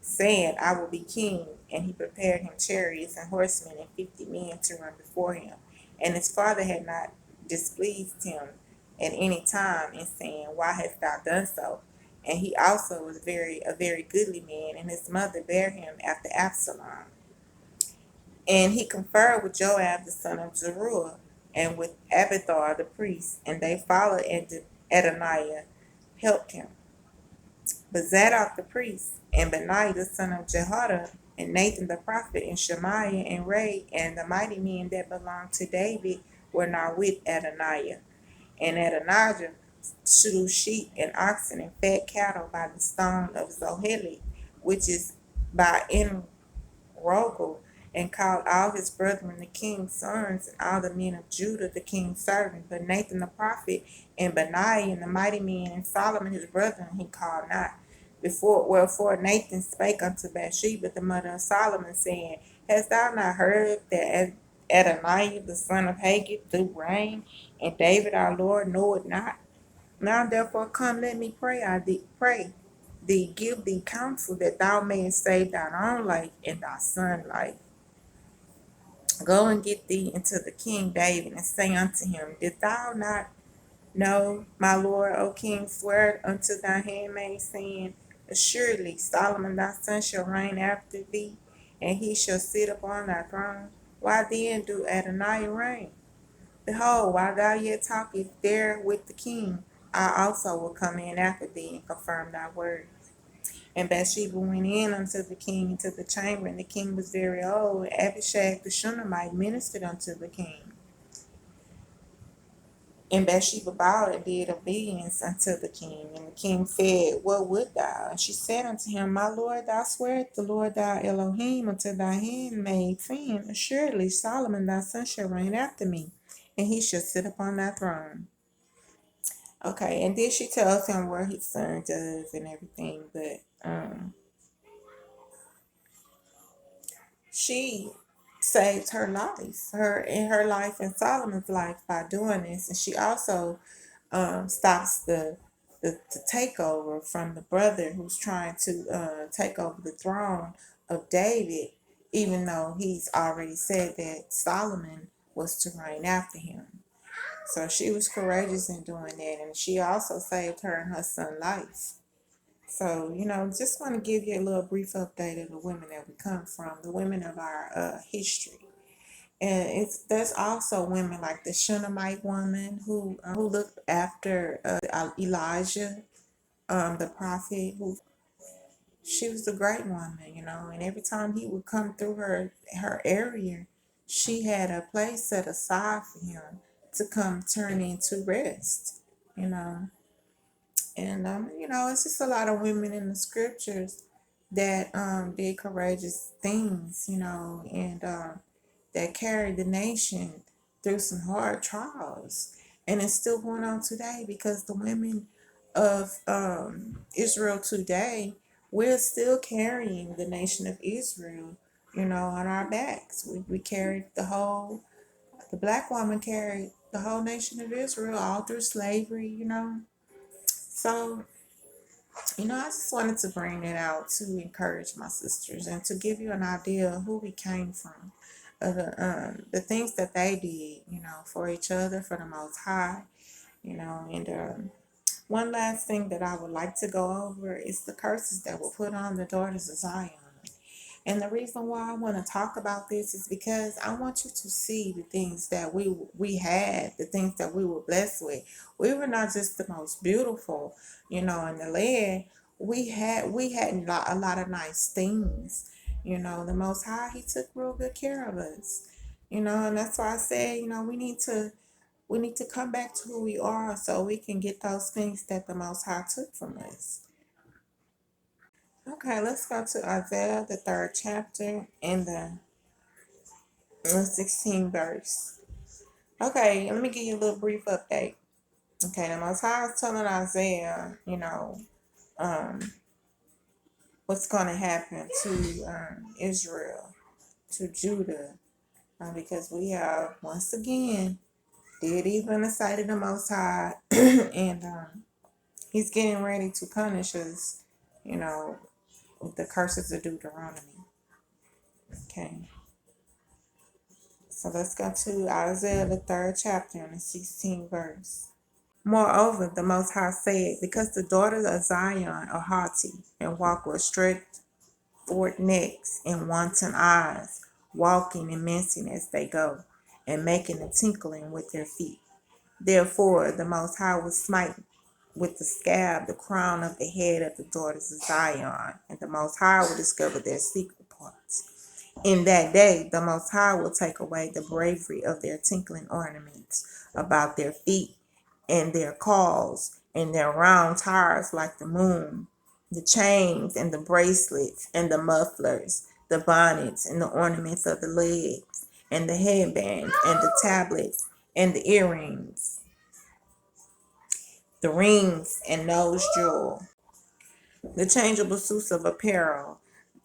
saying, I will be king. And he prepared him chariots and horsemen and 50 men to run before him. And his father had not displeased him, at any time, and saying, Why hast thou done so? And he also was a very goodly man, and his mother bare him after Absalom. And he conferred with Joab the son of Zeruiah, and with Abiathar the priest, and they followed, and Adoniah helped him. But Zadok the priest, and Benaiah the son of Jehoiada, and Nathan the prophet, and Shemaiah, and Ray, and the mighty men that belonged to David were not with Adoniah. And Adonijah slew sheep and oxen and fat cattle by the stone of Zoheleth, which is by En Rogel, and called all his brethren the king's sons, and all the men of Judah the king's servants. But Nathan the prophet, and Benaiah, and the mighty men, and Solomon his brethren, he called not. Wherefore Nathan spake unto Bathsheba the mother of Solomon, saying, Hast thou not heard that Adoniah the son of Haggith do reign, and David our Lord know it not? Now therefore come, let me pray thee, give thee counsel, that thou mayest save thine own life and thy son's life. Go and get thee into the king David, and say unto him, Did thou not know, my lord, O king, swear unto thy handmaid, saying, Assuredly Solomon thy son shall reign after thee, and he shall sit upon thy throne? Why then do Adoniah reign? Behold, while thou yet talkest there with the king, I also will come in after thee, and confirm thy word. And Bathsheba went in unto the king into the chamber, and the king was very old. Abishag the Shunammite ministered unto the king. And Bathsheba bowed and did obedience unto the king. And the king said, What would thou? And she said unto him, My lord, thou swearest the Lord thy Elohim unto thy handmaid, saying, Assuredly Solomon thy son shall reign after me, and he shall sit upon thy throne. Okay, and then she tells him where his son does and everything, but she saved her life and Solomon's life by doing this, and she also stops the takeover from the brother who's trying to take over the throne of David, even though he's already said that Solomon was to reign after him. So she was courageous in doing that, and she also saved her and her son's life. So, just want to give you a little brief update of the women that we come from, the women of our history. And there's also women like the Shunammite woman who looked after Elijah, the prophet. Who She was a great woman, and every time he would come through her area, she had a place set aside for him to come turn into rest, you know. And it's just a lot of women in the scriptures that did courageous things, and that carried the nation through some hard trials. And it's still going on today, because the women of Israel today, we're still carrying the nation of Israel, on our backs. We carried the black woman carried the whole nation of Israel all through slavery, So, I just wanted to bring it out to encourage my sisters and to give you an idea of who we came from, of the things that they did, for each other, for the Most High, and one last thing that I would like to go over is the curses that were put on the daughters of Zion. And the reason why I want to talk about this is because I want you to see the things that we had, the things that we were blessed with. We were not just the most beautiful, in the land. We had a lot of nice things. The Most High, He took real good care of us. And that's why I said, we need to come back to who we are, so we can get those things that the Most High took from us. Okay, let's go to Isaiah, the 3rd chapter, and the 16th verse. Okay, let me give you a little brief update. Okay, the Most High is telling Isaiah, what's going to happen to Israel, to Judah, because we have, once again, did evil in the sight of the Most High, and He's getting ready to punish us, with the curses of Deuteronomy. Okay. So let's go to Isaiah, the 3rd chapter, and the 16th verse. Moreover, the Most High said, because the daughters of Zion are haughty and walk with stretched forward necks and wanton eyes, walking and mincing as they go, and making a tinkling with their feet. Therefore, the Most High will smite with the scab the crown of the head of the daughters of Zion, and the Most High will discover their secret parts. In that day, the Most High will take away the bravery of their tinkling ornaments about their feet, and their calls, and their round tires like the moon, the chains, and the bracelets, and the mufflers, the bonnets, and the ornaments of the legs, and the headbands, and the tablets, and the earrings, the rings and nose jewel, the changeable suits of apparel,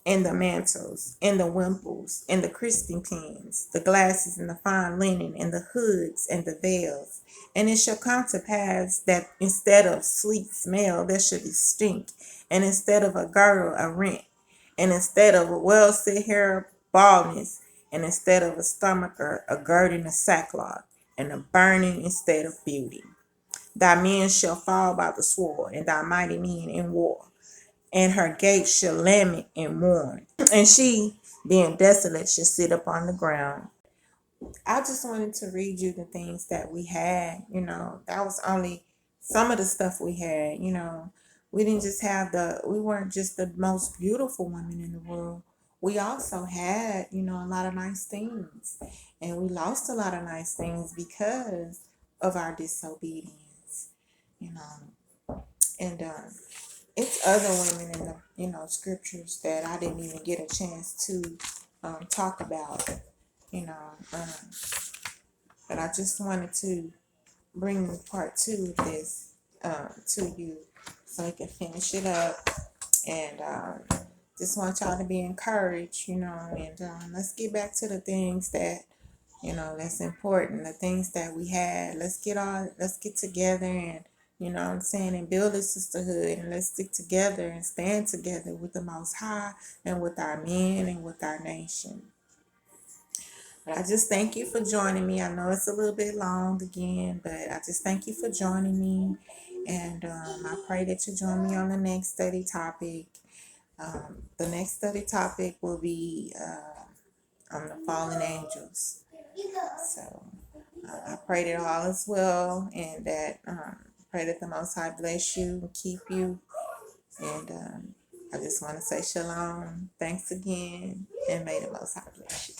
and the mantles, and the wimples, and the crisping pins, the glasses, and the fine linen, and the hoods, and the veils. And it shall come to pass that instead of sweet smell there shall be stink, and instead of a girdle a rent, and instead of a well set hair baldness, and instead of a stomacher a girding of sackcloth, and a burning instead of beauty. Thy men shall fall by the sword, and thy mighty men in war, and her gates shall lament and mourn, and she, being desolate, shall sit upon the ground. I just wanted to read you the things that we had. That was only some of the stuff we had. We didn't just have we weren't just the most beautiful women in the world. We also had, a lot of nice things. And we lost a lot of nice things because of our disobedience, you know. And it's other women in the scriptures that I didn't even get a chance to talk about, you know. But I just wanted to bring part two of this to you so I can finish it up. And just want y'all to be encouraged, and let's get back to the things that that's important, the things that we had. Let's get together and what I'm saying, and build a sisterhood, and let's stick together and stand together with the Most High and with our men and with our nation. But I just thank you for joining me. I know it's a little bit long again, but I just thank you for joining me. And I pray that you join me on the next study topic. The next study topic will be on the fallen angels. So I pray that all is well, and that pray that the Most High bless you and keep you. And I just want to say shalom. Thanks again, and may the Most High bless you.